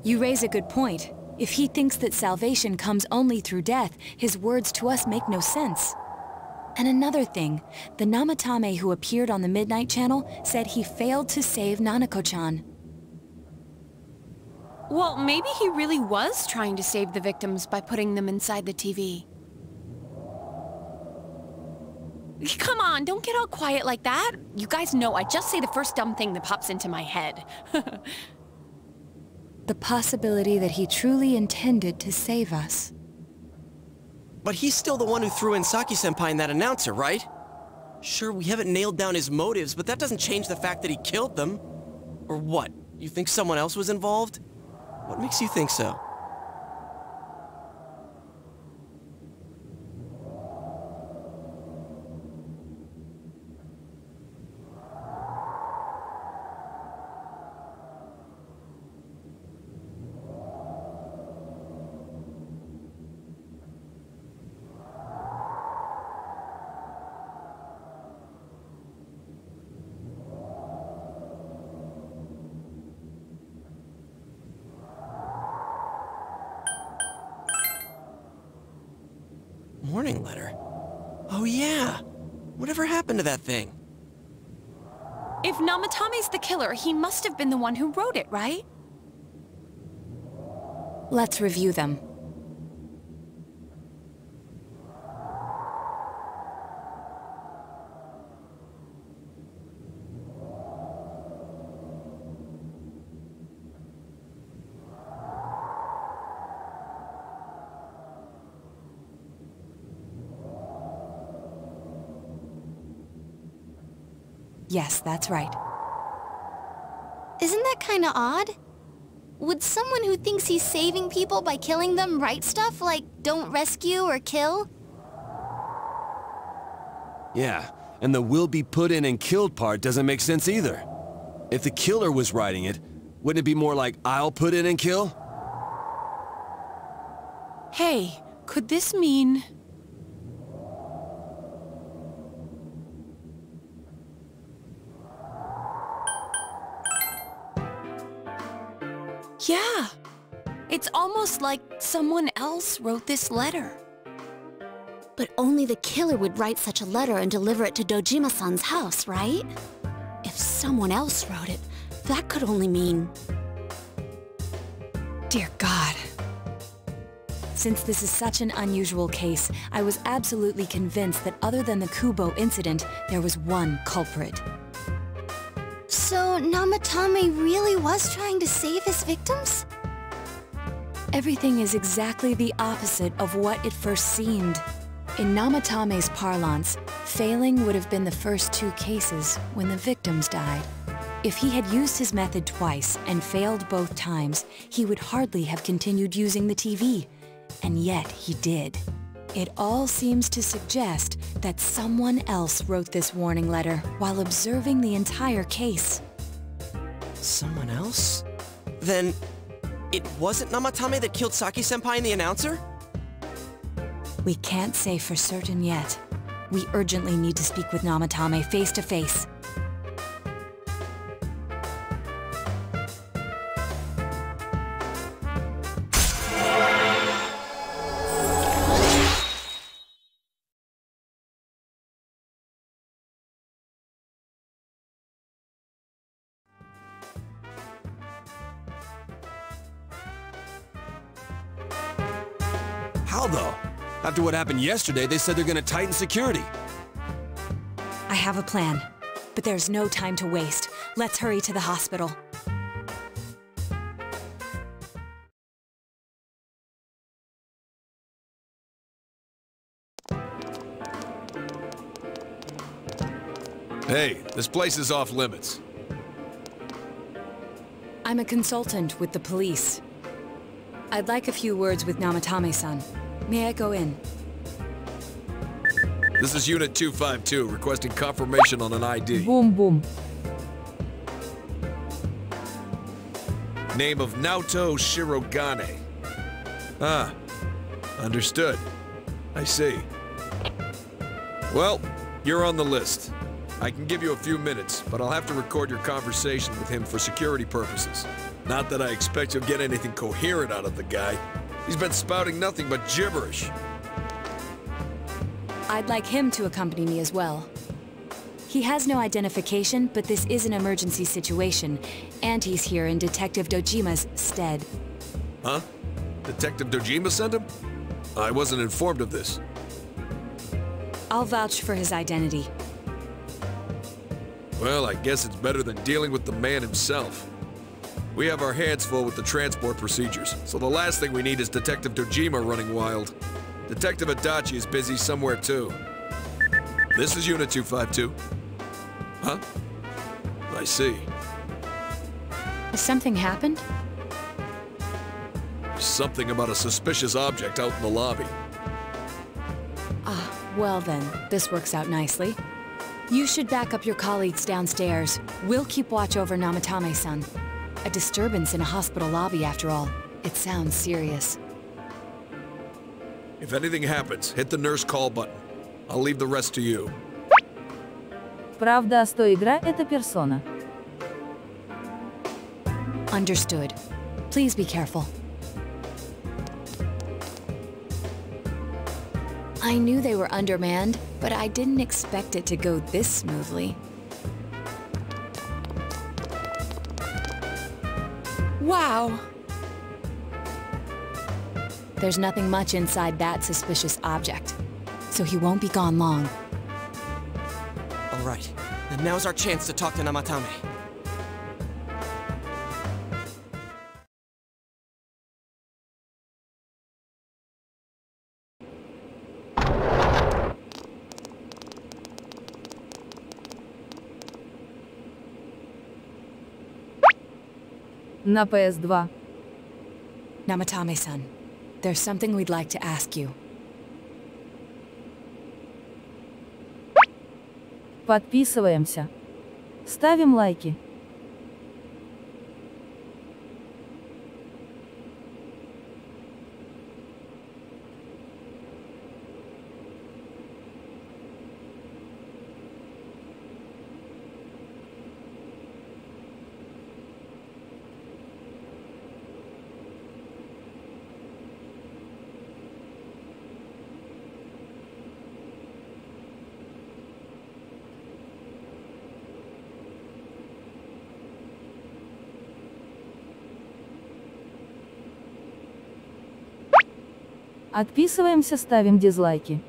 Speaker 5: You raise a good point. If he thinks that salvation comes only through death, his words to us make no sense. And another thing, the Namatame who appeared on the Midnight Channel said he failed to save Nanako-chan.
Speaker 2: Well, maybe he really was trying to save the victims by putting them inside the TV. Come on, don't get all quiet like that. You guys know I just say the first dumb thing that pops into my head.
Speaker 5: The possibility that he truly intended to save us.
Speaker 1: But he's still the one who threw in Saki-senpai and that announcer, right? Sure, we haven't nailed down his motives, but that doesn't change the fact that he killed them. Or what? You think someone else was involved? What makes you think so? Warning letter? Oh yeah! Whatever happened to that thing?
Speaker 2: If Namatame's the killer, he must have been the one who wrote it, right?
Speaker 5: Let's review them. Yes, that's right.
Speaker 3: Isn't that kinda odd? Would someone who thinks he's saving people by killing them write stuff like, "Don't rescue or kill"?
Speaker 4: Yeah, and the "will be put in and killed" part doesn't make sense either. If the killer was writing it, wouldn't it be more like, "I'll put in and kill"?
Speaker 2: Hey, could this mean... Yeah! It's almost like someone else wrote this letter.
Speaker 6: But only the killer would write such a letter and deliver it to Dojima-san's house, right? If someone else wrote it, that could only mean...
Speaker 5: Dear God. Since this is such an unusual case, I was absolutely convinced that other than the Kubo incident, there was one culprit.
Speaker 3: So, Namatame really was trying to save his victims?
Speaker 5: Everything is exactly the opposite of what it first seemed. In Namatame's parlance, failing would have been the first two cases when the victims died. If he had used his method twice and failed both times, he would hardly have continued using the TV. And yet he did. It all seems to suggest that someone else wrote this warning letter while observing the entire case.
Speaker 1: Someone else? Then, it wasn't Namatame that killed Saki-senpai and the announcer?
Speaker 5: We can't say for certain yet. We urgently need to speak with Namatame face to face.
Speaker 4: How though? After what happened yesterday, they said they're gonna tighten security.
Speaker 5: I have a plan, but there's no time to waste. Let's hurry to the hospital.
Speaker 4: Hey, this place is off limits.
Speaker 5: I'm a consultant with the police. I'd like a few words with Namatame-san. May I go in?
Speaker 4: This is Unit 252, requesting confirmation on an ID.
Speaker 16: Boom, boom.
Speaker 4: Name of Naoto Shirogane. Ah, understood. I see. Well, you're on the list. I can give you a few minutes, but I'll have to record your conversation with him for security purposes. Not that I expect you'll get anything coherent out of the guy. He's been spouting nothing but gibberish.
Speaker 5: I'd like him to accompany me as well. He has no identification, but this is an emergency situation, and he's here in Detective Dojima's stead.
Speaker 4: Huh? Detective Dojima sent him? I wasn't informed of this.
Speaker 5: I'll vouch for his identity.
Speaker 4: Well, I guess it's better than dealing with the man himself. We have our hands full with the transport procedures, so the last thing we need is Detective Dojima running wild. Detective Adachi is busy somewhere too. This is Unit 252. Huh? I see.
Speaker 5: Has something happened?
Speaker 4: Something about a suspicious object out in the lobby.
Speaker 5: Ah, well then, this works out nicely. You should back up your colleagues downstairs. We'll keep watch over Namatame-san. A disturbance in a hospital lobby, after all. It sounds serious.
Speaker 4: If anything happens, hit the nurse call button. I'll leave the rest to you.
Speaker 16: Правда, что игра — это персона.
Speaker 5: Understood. Please be careful. I knew they were undermanned, but I didn't expect it to go this smoothly.
Speaker 2: Wow.
Speaker 5: There's nothing much inside that suspicious object, so he won't be gone long.
Speaker 1: All right, and now's our chance to talk to Namatame.
Speaker 16: На PS2.
Speaker 5: Namatame-san, there's something we'd like to ask you.
Speaker 16: Подписываемся. Ставим лайки. Отписываемся, ставим дизлайки.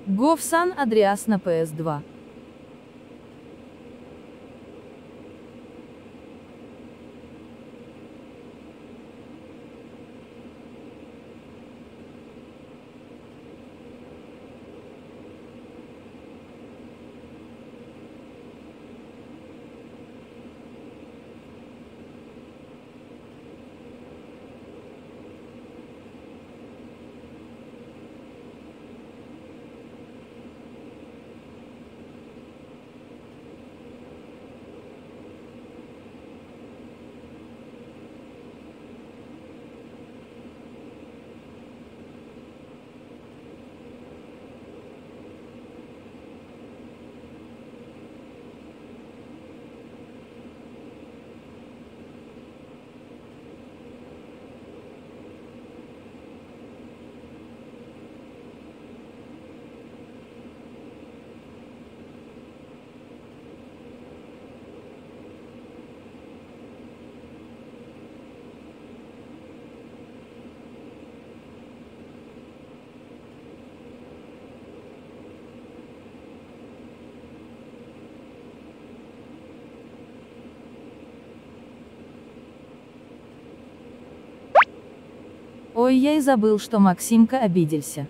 Speaker 16: Go в San Andreas на PS2. Ой, я и забыл, что Максимка обиделся.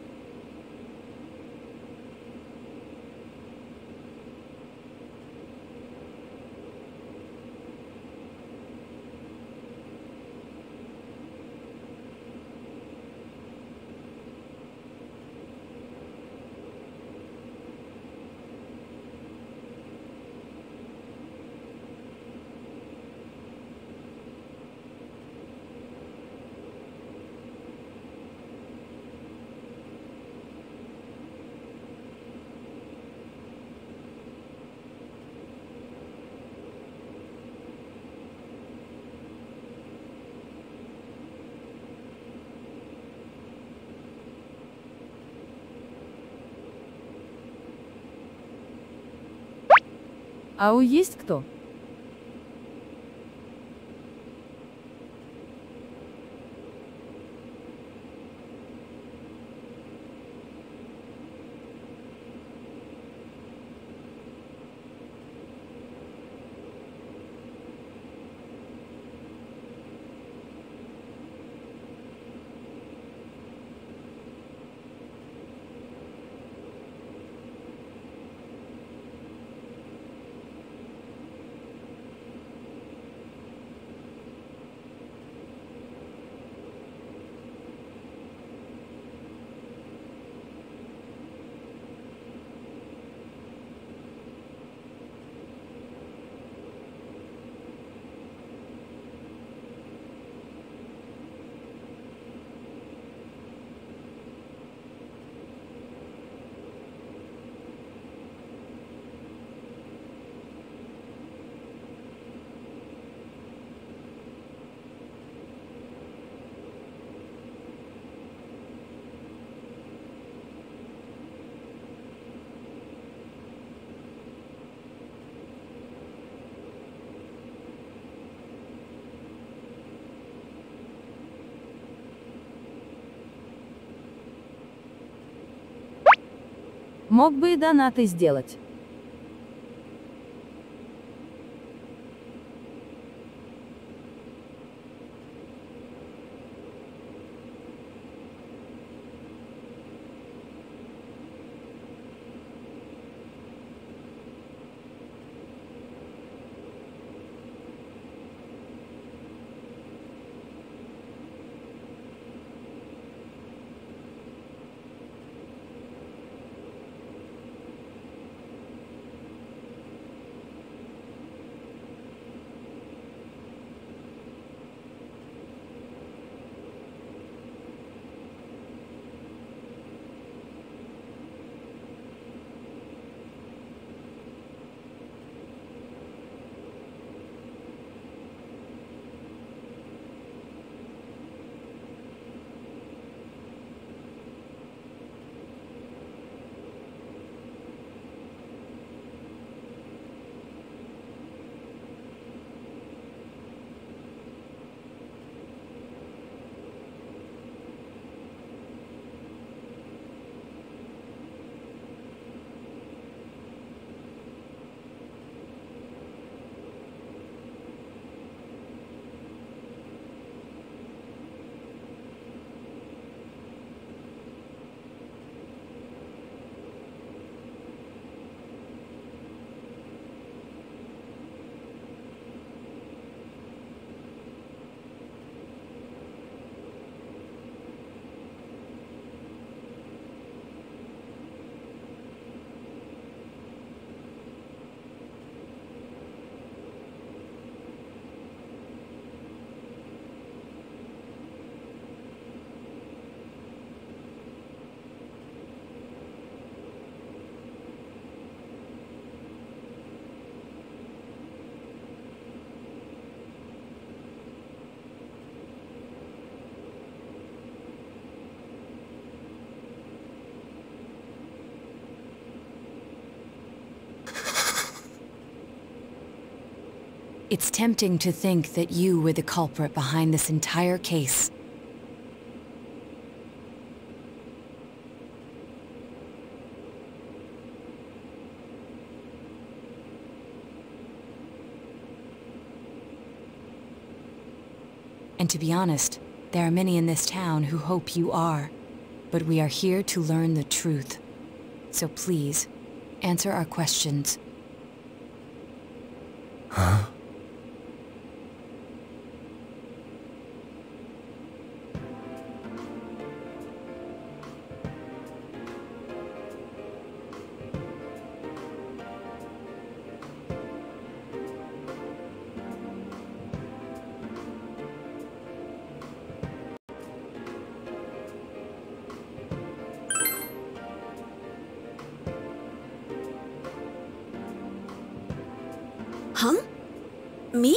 Speaker 16: Ау, есть кто? Мог бы и донаты сделать.
Speaker 5: It's tempting to think that you were the culprit behind this entire case. And to be honest, there are many in this town who hope you are. But we are here to learn the truth. So please, answer our questions.
Speaker 14: Huh?
Speaker 6: Huh? Me?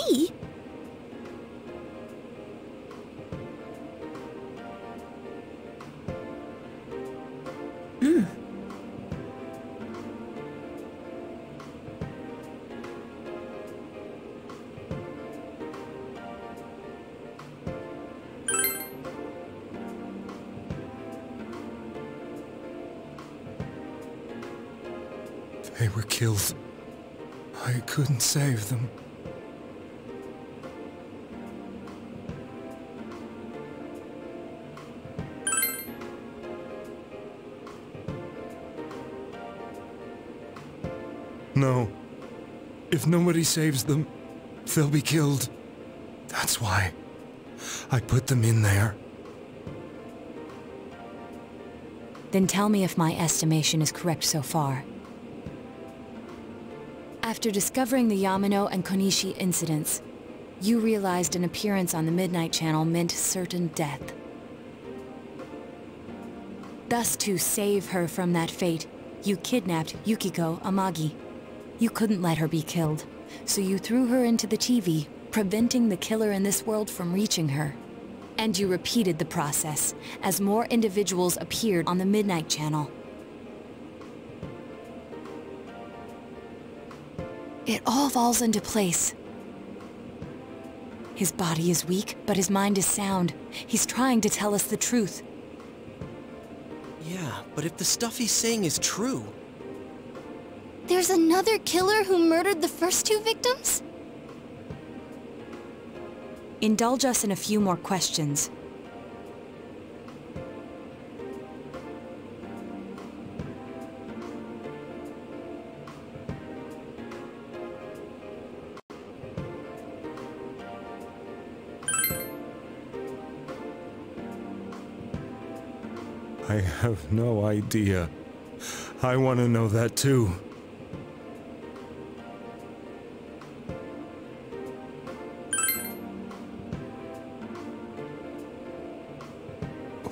Speaker 14: They were killed. I couldn't save them. No. If nobody saves them, they'll be killed. That's why I put them in there.
Speaker 5: Then tell me if my estimation is correct so far. After discovering the Yamano and Konishi incidents, you realized an appearance on the Midnight Channel meant certain death. Thus, to save her from that fate, you kidnapped Yukiko Amagi. You couldn't let her be killed, so you threw her into the TV, preventing the killer in this world from reaching her. And you repeated the process, as more individuals appeared on the Midnight Channel. It all falls into place. His body is weak, but his mind is sound. He's trying to tell us the truth.
Speaker 1: Yeah, but if the stuff he's saying is true...
Speaker 3: There's another killer who murdered the first two victims?
Speaker 5: Indulge us in a few more questions.
Speaker 14: I have no idea. I want to know that too.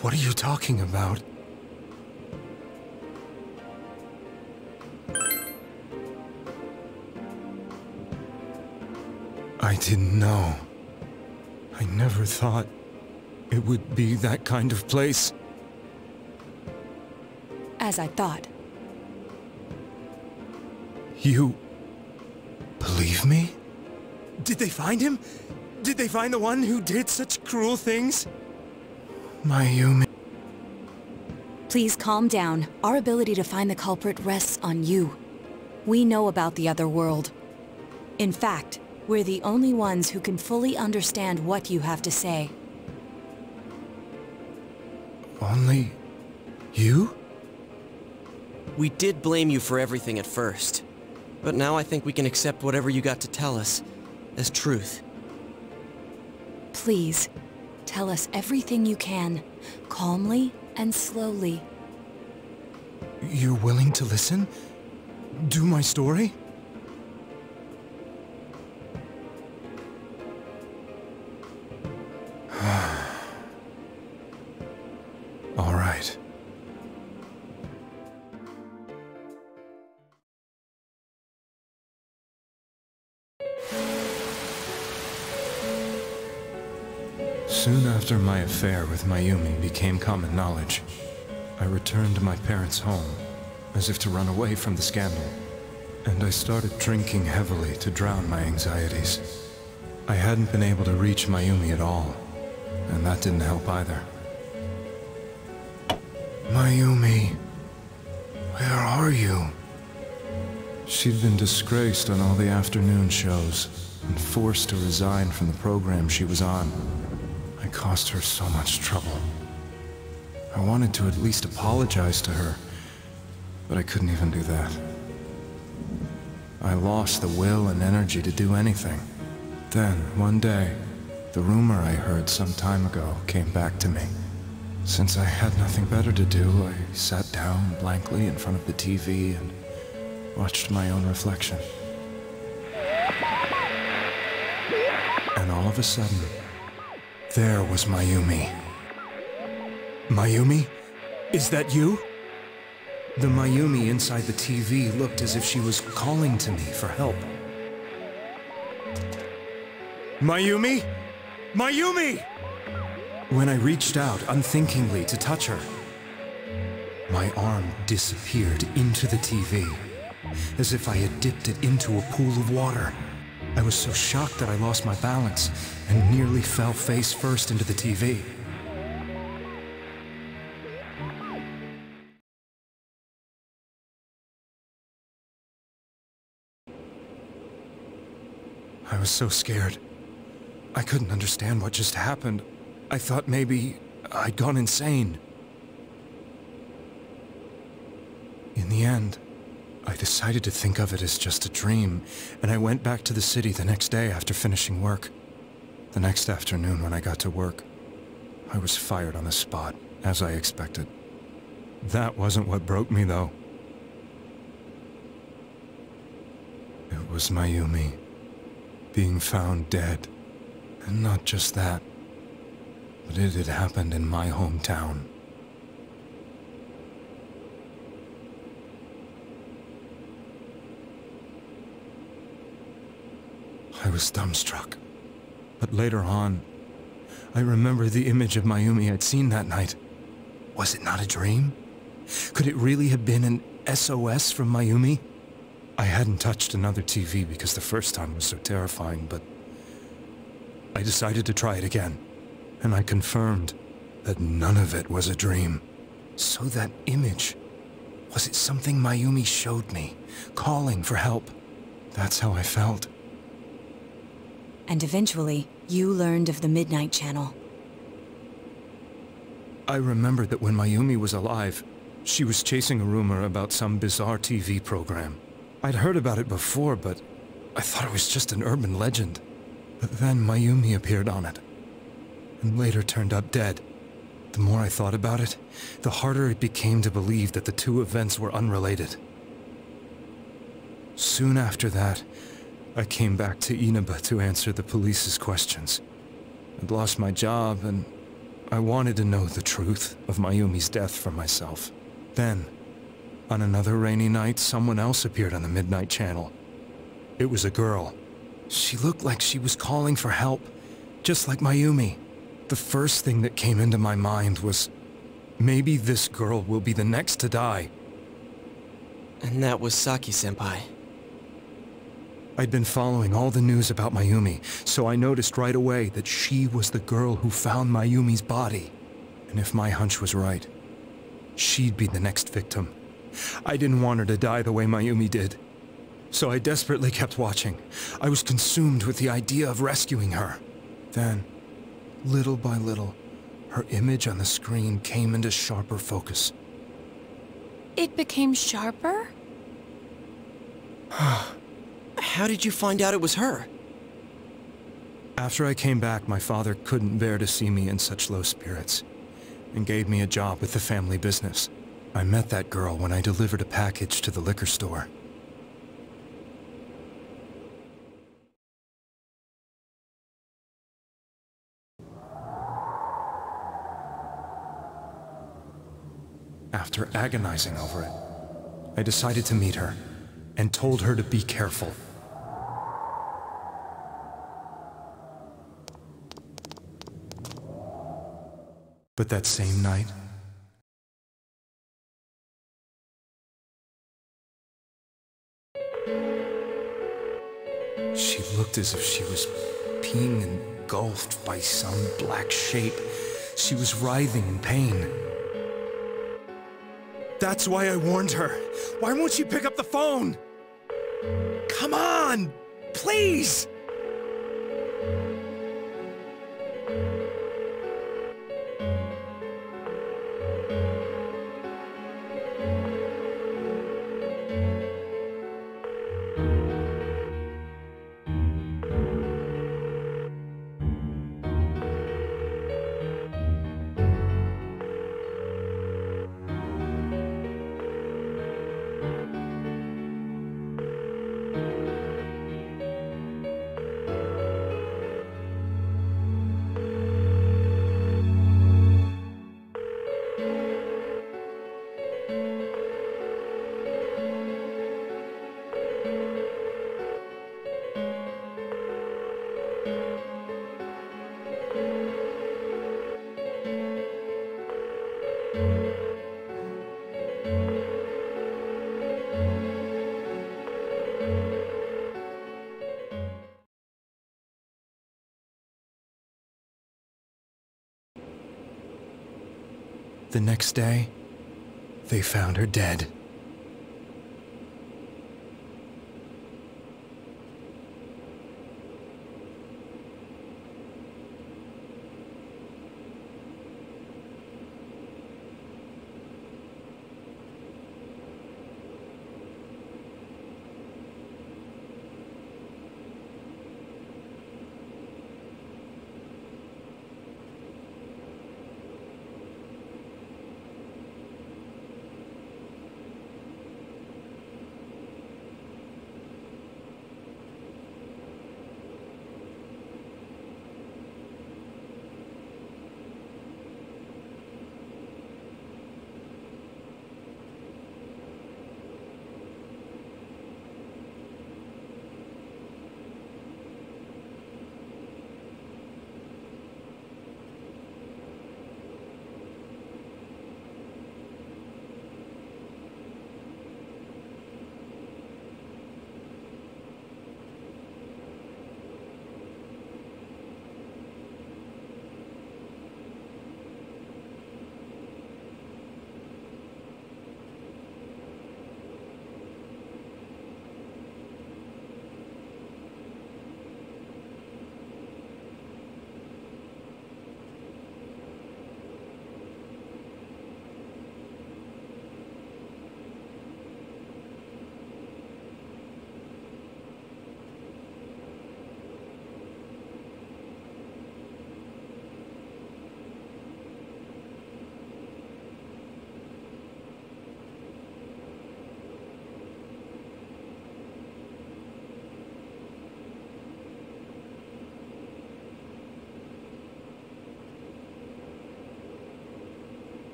Speaker 14: What are you talking about? I didn't know. I never thought it would be that kind of place.
Speaker 5: As I thought.
Speaker 14: You... believe me? Did they find him? Did they find the one who did such cruel things? My Yumi...
Speaker 5: Please calm down. Our ability to find the culprit rests on you. We know about the other world. In fact, we're the only ones who can fully understand what you have to say.
Speaker 14: Only... you?
Speaker 1: We did blame you for everything at first. But now I think we can accept whatever you got to tell us as truth.
Speaker 5: Please, tell us everything you can, calmly and slowly.
Speaker 14: You're willing to listen? Do my story? All right. Soon after my affair with Mayumi became common knowledge, I returned to my parents' home, as if to run away from the scandal. and I started drinking heavily to drown my anxieties. I hadn't been able to reach Mayumi at all, and that didn't help either. Mayumi, where are you? She'd been disgraced on all the afternoon shows and forced to resign from the program she was on. I caused her so much trouble. I wanted to at least apologize to her, but I couldn't even do that. I lost the will and energy to do anything. Then, one day, the rumor I heard some time ago came back to me. Since I had nothing better to do, I sat down blankly in front of the TV and watched my own reflection. And all of a sudden, there was Mayumi. Mayumi? Is that you? The Mayumi inside the TV looked as if she was calling to me for help. Mayumi? Mayumi! When I reached out unthinkingly to touch her, my arm disappeared into the TV, as if I had dipped it into a pool of water. I was so shocked that I lost my balance and nearly fell face first into the TV. I was so scared. I couldn't understand what just happened. I thought maybe I'd gone insane. In the end, I decided to think of it as just a dream, and I went back to the city the next day after finishing work. The next afternoon when I got to work, I was fired on the spot, as I expected. That wasn't what broke me, though. It was Mayumi being found dead. And not just that, but it had happened in my hometown. I was dumbstruck. But later on, I remember the image of Mayumi I'd seen that night. Was it not a dream? Could it really have been an SOS from Mayumi? I hadn't touched another TV because the first time was so terrifying, but I decided to try it again, and I confirmed that none of it was a dream. So that image, was it something Mayumi showed me, calling for help? That's how I felt.
Speaker 5: And eventually, you learned of the Midnight Channel.
Speaker 14: I remembered that when Mayumi was alive, she was chasing a rumor about some bizarre TV program. I'd heard about it before, but I thought it was just an urban legend. But then Mayumi appeared on it, and later turned up dead. The more I thought about it, the harder it became to believe that the two events were unrelated. Soon after that, I came back to Inaba to answer the police's questions. I'd lost my job, and I wanted to know the truth of Mayumi's death for myself. Then, on another rainy night, someone else appeared on the Midnight Channel. It was a girl. She looked like she was calling for help, just like Mayumi. The first thing that came into my mind was, maybe this girl will be the next to die.
Speaker 1: And that was Saki-senpai.
Speaker 14: I'd been following all the news about Mayumi, so I noticed right away that she was the girl who found Mayumi's body. And if my hunch was right, she'd be the next victim. I didn't want her to die the way Mayumi did. So I desperately kept watching. I was consumed with the idea of rescuing her. Then, little by little, her image on the screen came into sharper focus.
Speaker 2: It became sharper?
Speaker 1: How did you find out it was her?
Speaker 14: After I came back, my father couldn't bear to see me in such low spirits, and gave me a job with the family business. I met that girl when I delivered a package to the liquor store. After agonizing over it, I decided to meet her, and told her to be careful. But that same night, She looked as if she was being engulfed by some black shape. She was writhing in pain. That's why I warned her. Why won't she pick up the phone? Come on! Please! The next day, they found her dead.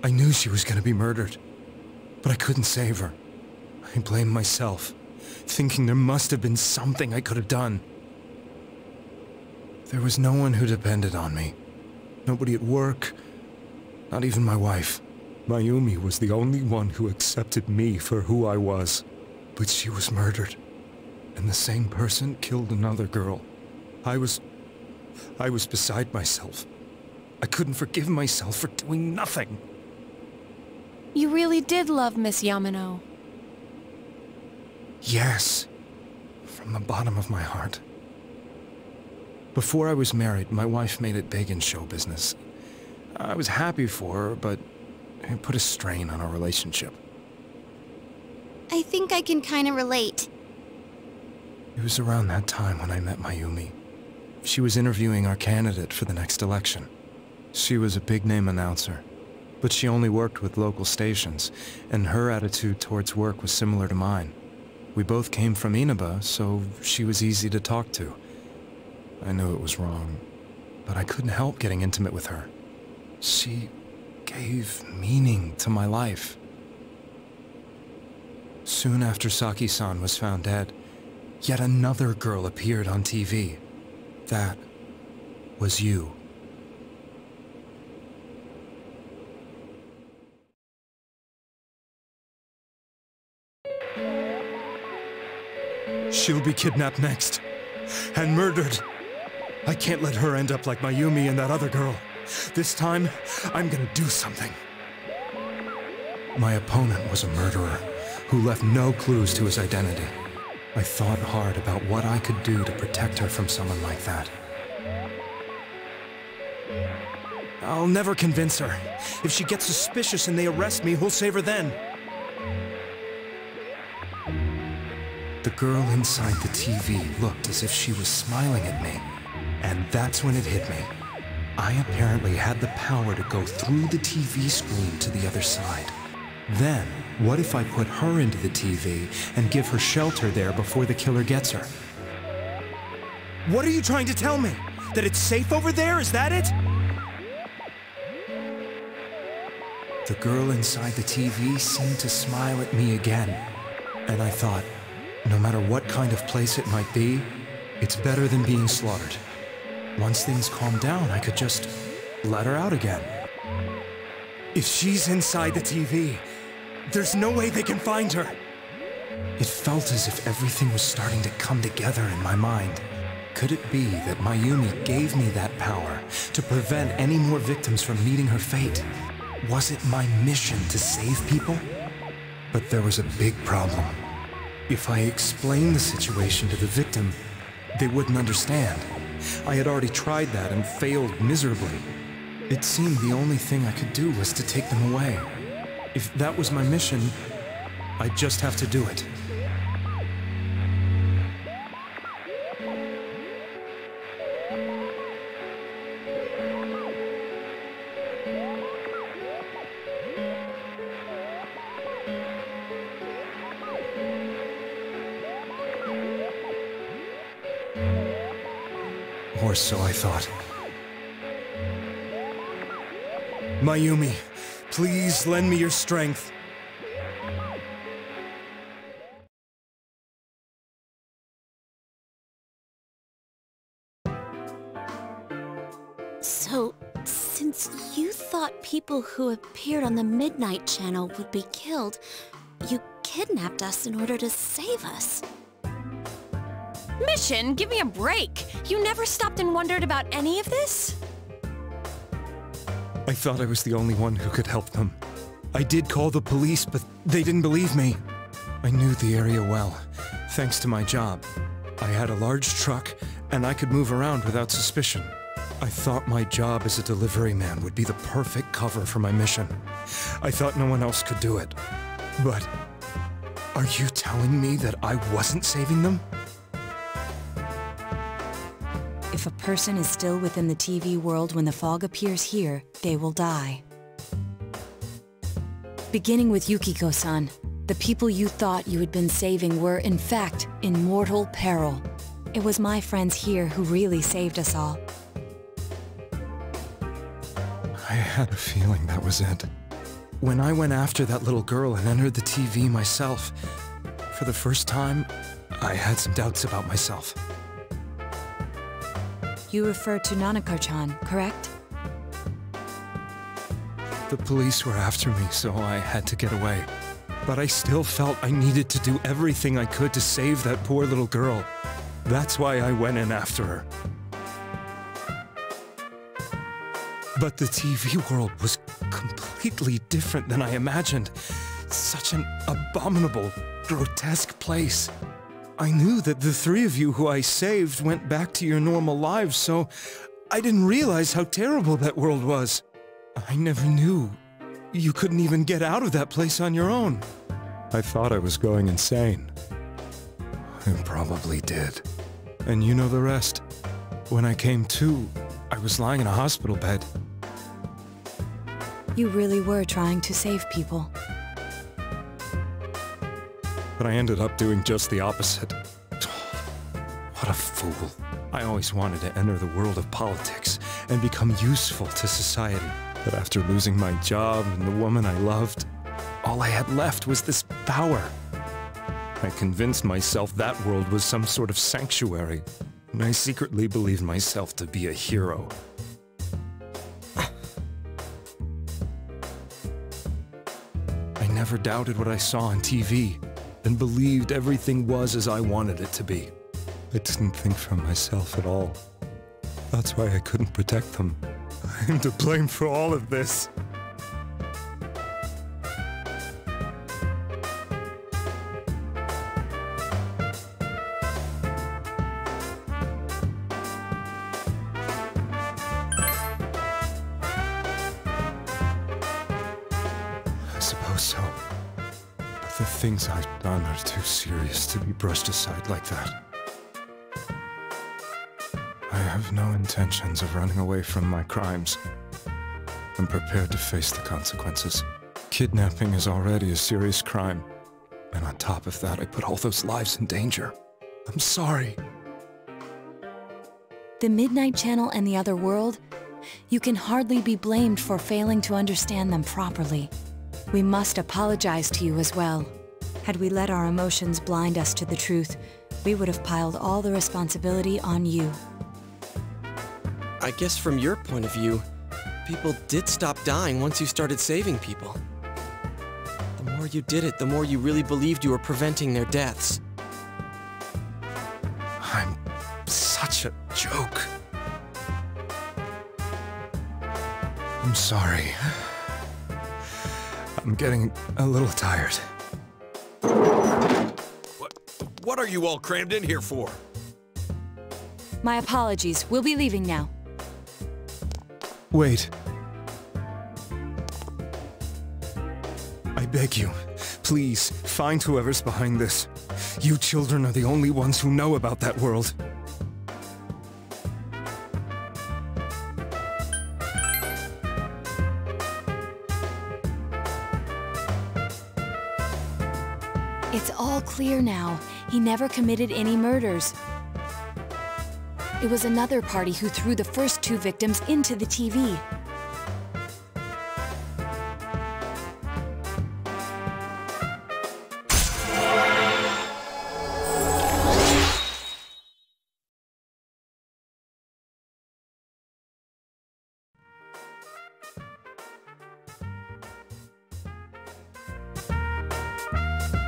Speaker 14: I knew she was gonna be murdered, but I couldn't save her. I blamed myself, thinking there must have been something I could have done. There was no one who depended on me. Nobody at work, not even my wife. Mayumi was the only one who accepted me for who I was. But she was murdered, and the same person killed another girl. I was beside myself. I couldn't forgive myself for doing nothing.
Speaker 2: You really did love Miss Yamano.
Speaker 14: Yes, from the bottom of my heart. Before I was married, my wife made it big in show business. I was happy for her, but it put a strain on our relationship.
Speaker 3: I think I can kind of relate.
Speaker 14: It was around that time when I met Mayumi. She was interviewing our candidate for the next election. She was a big-name announcer, but she only worked with local stations, and her attitude towards work was similar to mine. We both came from Inaba, so she was easy to talk to. I knew it was wrong, but I couldn't help getting intimate with her. She gave meaning to my life. Soon after Saki-san was found dead, yet another girl appeared on TV. That was you. She'll be kidnapped next, and murdered. I can't let her end up like Mayumi and that other girl. This time, I'm gonna do something. My opponent was a murderer who left no clues to his identity. I thought hard about what I could do to protect her from someone like that. I'll never convince her. If she gets suspicious and they arrest me, who'll save her then? The girl inside the TV looked as if she was smiling at me. And that's when it hit me. I apparently had the power to go through the TV screen to the other side. Then, what if I put her into the TV and give her shelter there before the killer gets her? What are you trying to tell me? That it's safe over there? Is that it? The girl inside the TV seemed to smile at me again. And I thought, no matter what kind of place it might be, it's better than being slaughtered. Once things calm down, I could just let her out again. If she's inside the TV, there's no way they can find her. It felt as if everything was starting to come together in my mind. Could it be that Mayumi gave me that power to prevent any more victims from meeting her fate? Was it my mission to save people? But there was a big problem. If I explained the situation to the victim, they wouldn't understand. I had already tried that and failed miserably. It seemed the only thing I could do was to take them away. If that was my mission, I'd just have to do it. Or so I thought. Mayumi, please lend me your strength.
Speaker 6: So, since you thought people who appeared on the Midnight Channel would be killed, you kidnapped us in order to save us.
Speaker 2: Mission, give me a break. You never stopped and wondered about any of this?
Speaker 14: I thought I was the only one who could help them. I did call the police, but they didn't believe me. I knew the area well, thanks to my job. I had a large truck, and I could move around without suspicion. I thought my job as a delivery man would be the perfect cover for my mission. I thought no one else could do it. But are you telling me that I wasn't saving them?
Speaker 5: If a person is still within the TV world when the fog appears here, they will die. Beginning with Yukiko-san, the people you thought you had been saving were, in fact, in mortal peril. It was my friends here who really saved us all.
Speaker 14: I had a feeling that was it. When I went after that little girl and entered the TV myself, for the first time, I had some doubts about myself.
Speaker 5: You refer to Nanako-chan, correct?
Speaker 14: The police were after me, so I had to get away. But I still felt I needed to do everything I could to save that poor little girl. That's why I went in after her. But the TV world was completely different than I imagined. Such an abominable, grotesque place. I knew that the three of you who I saved went back to your normal lives, so I didn't realize how terrible that world was. I never knew. You couldn't even get out of that place on your own. I thought I was going insane. I probably did. And you know the rest. When I came to, I was lying in a hospital bed.
Speaker 5: You really were trying to save people.
Speaker 14: But I ended up doing just the opposite. What a fool. I always wanted to enter the world of politics and become useful to society. But after losing my job and the woman I loved, all I had left was this power. I convinced myself that world was some sort of sanctuary, and I secretly believed myself to be a hero. I never doubted what I saw on TV, and believed everything was as I wanted it to be. I didn't think for myself at all. That's why I couldn't protect them. I'm to blame for all of this. I suppose so. But the things I've done are too serious to be brushed aside like that. I have no intentions of running away from my crimes. I'm prepared to face the consequences. Kidnapping is already a serious crime, and on top of that, I put all those lives in danger. I'm sorry.
Speaker 5: The Midnight Channel and the other world, you can hardly be blamed for failing to understand them properly. We must apologize to you as well. Had we let our emotions blind us to the truth, we would have piled all the responsibility on you.
Speaker 1: I guess from your point of view, people did stop dying once you started saving people. The more you did it, the more you really believed you were preventing their deaths.
Speaker 14: I'm such a joke. I'm sorry. I'm getting a little tired.
Speaker 4: What are you all crammed in here for?
Speaker 5: My apologies. We'll be leaving now.
Speaker 14: Wait. I beg you, please, find whoever's behind this. You children are the only ones who know about that world.
Speaker 5: It's all clear now. He never committed any murders. It was another party who threw the first two victims into the TV.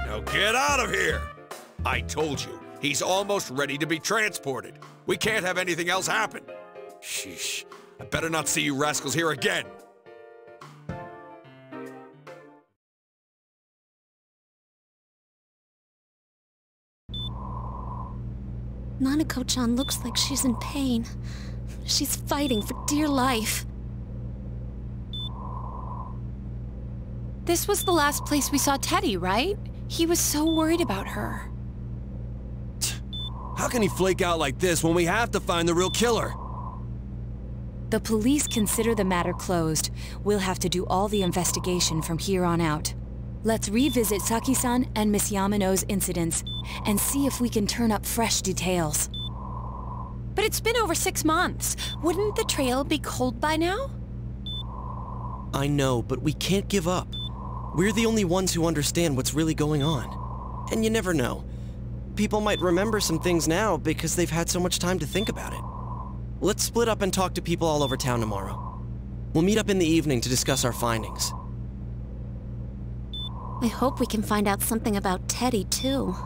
Speaker 4: Now get out of here! I told you, he's almost ready to be transported. We can't have anything else happen. Sheesh. I better not see you rascals here again.
Speaker 6: Nanako-chan looks like she's in pain. She's fighting for dear life.
Speaker 2: This was the last place we saw Teddy, right? He was so worried about her.
Speaker 17: How can he flake out like this when we have to find the real killer?
Speaker 5: The police consider the matter closed. We'll have to do all the investigation from here on out. Let's revisit Saki-san and Miss Yamano's incidents and see if we can turn up fresh details.
Speaker 2: But it's been over 6 months. Wouldn't the trail be cold by now?
Speaker 1: I know, but we can't give up. We're the only ones who understand what's really going on. And you never know. People might remember some things now because they've had so much time to think about it. Let's split up and talk to people all over town tomorrow. We'll meet up in the evening to discuss our findings.
Speaker 6: I hope we can find out something about Teddy, too.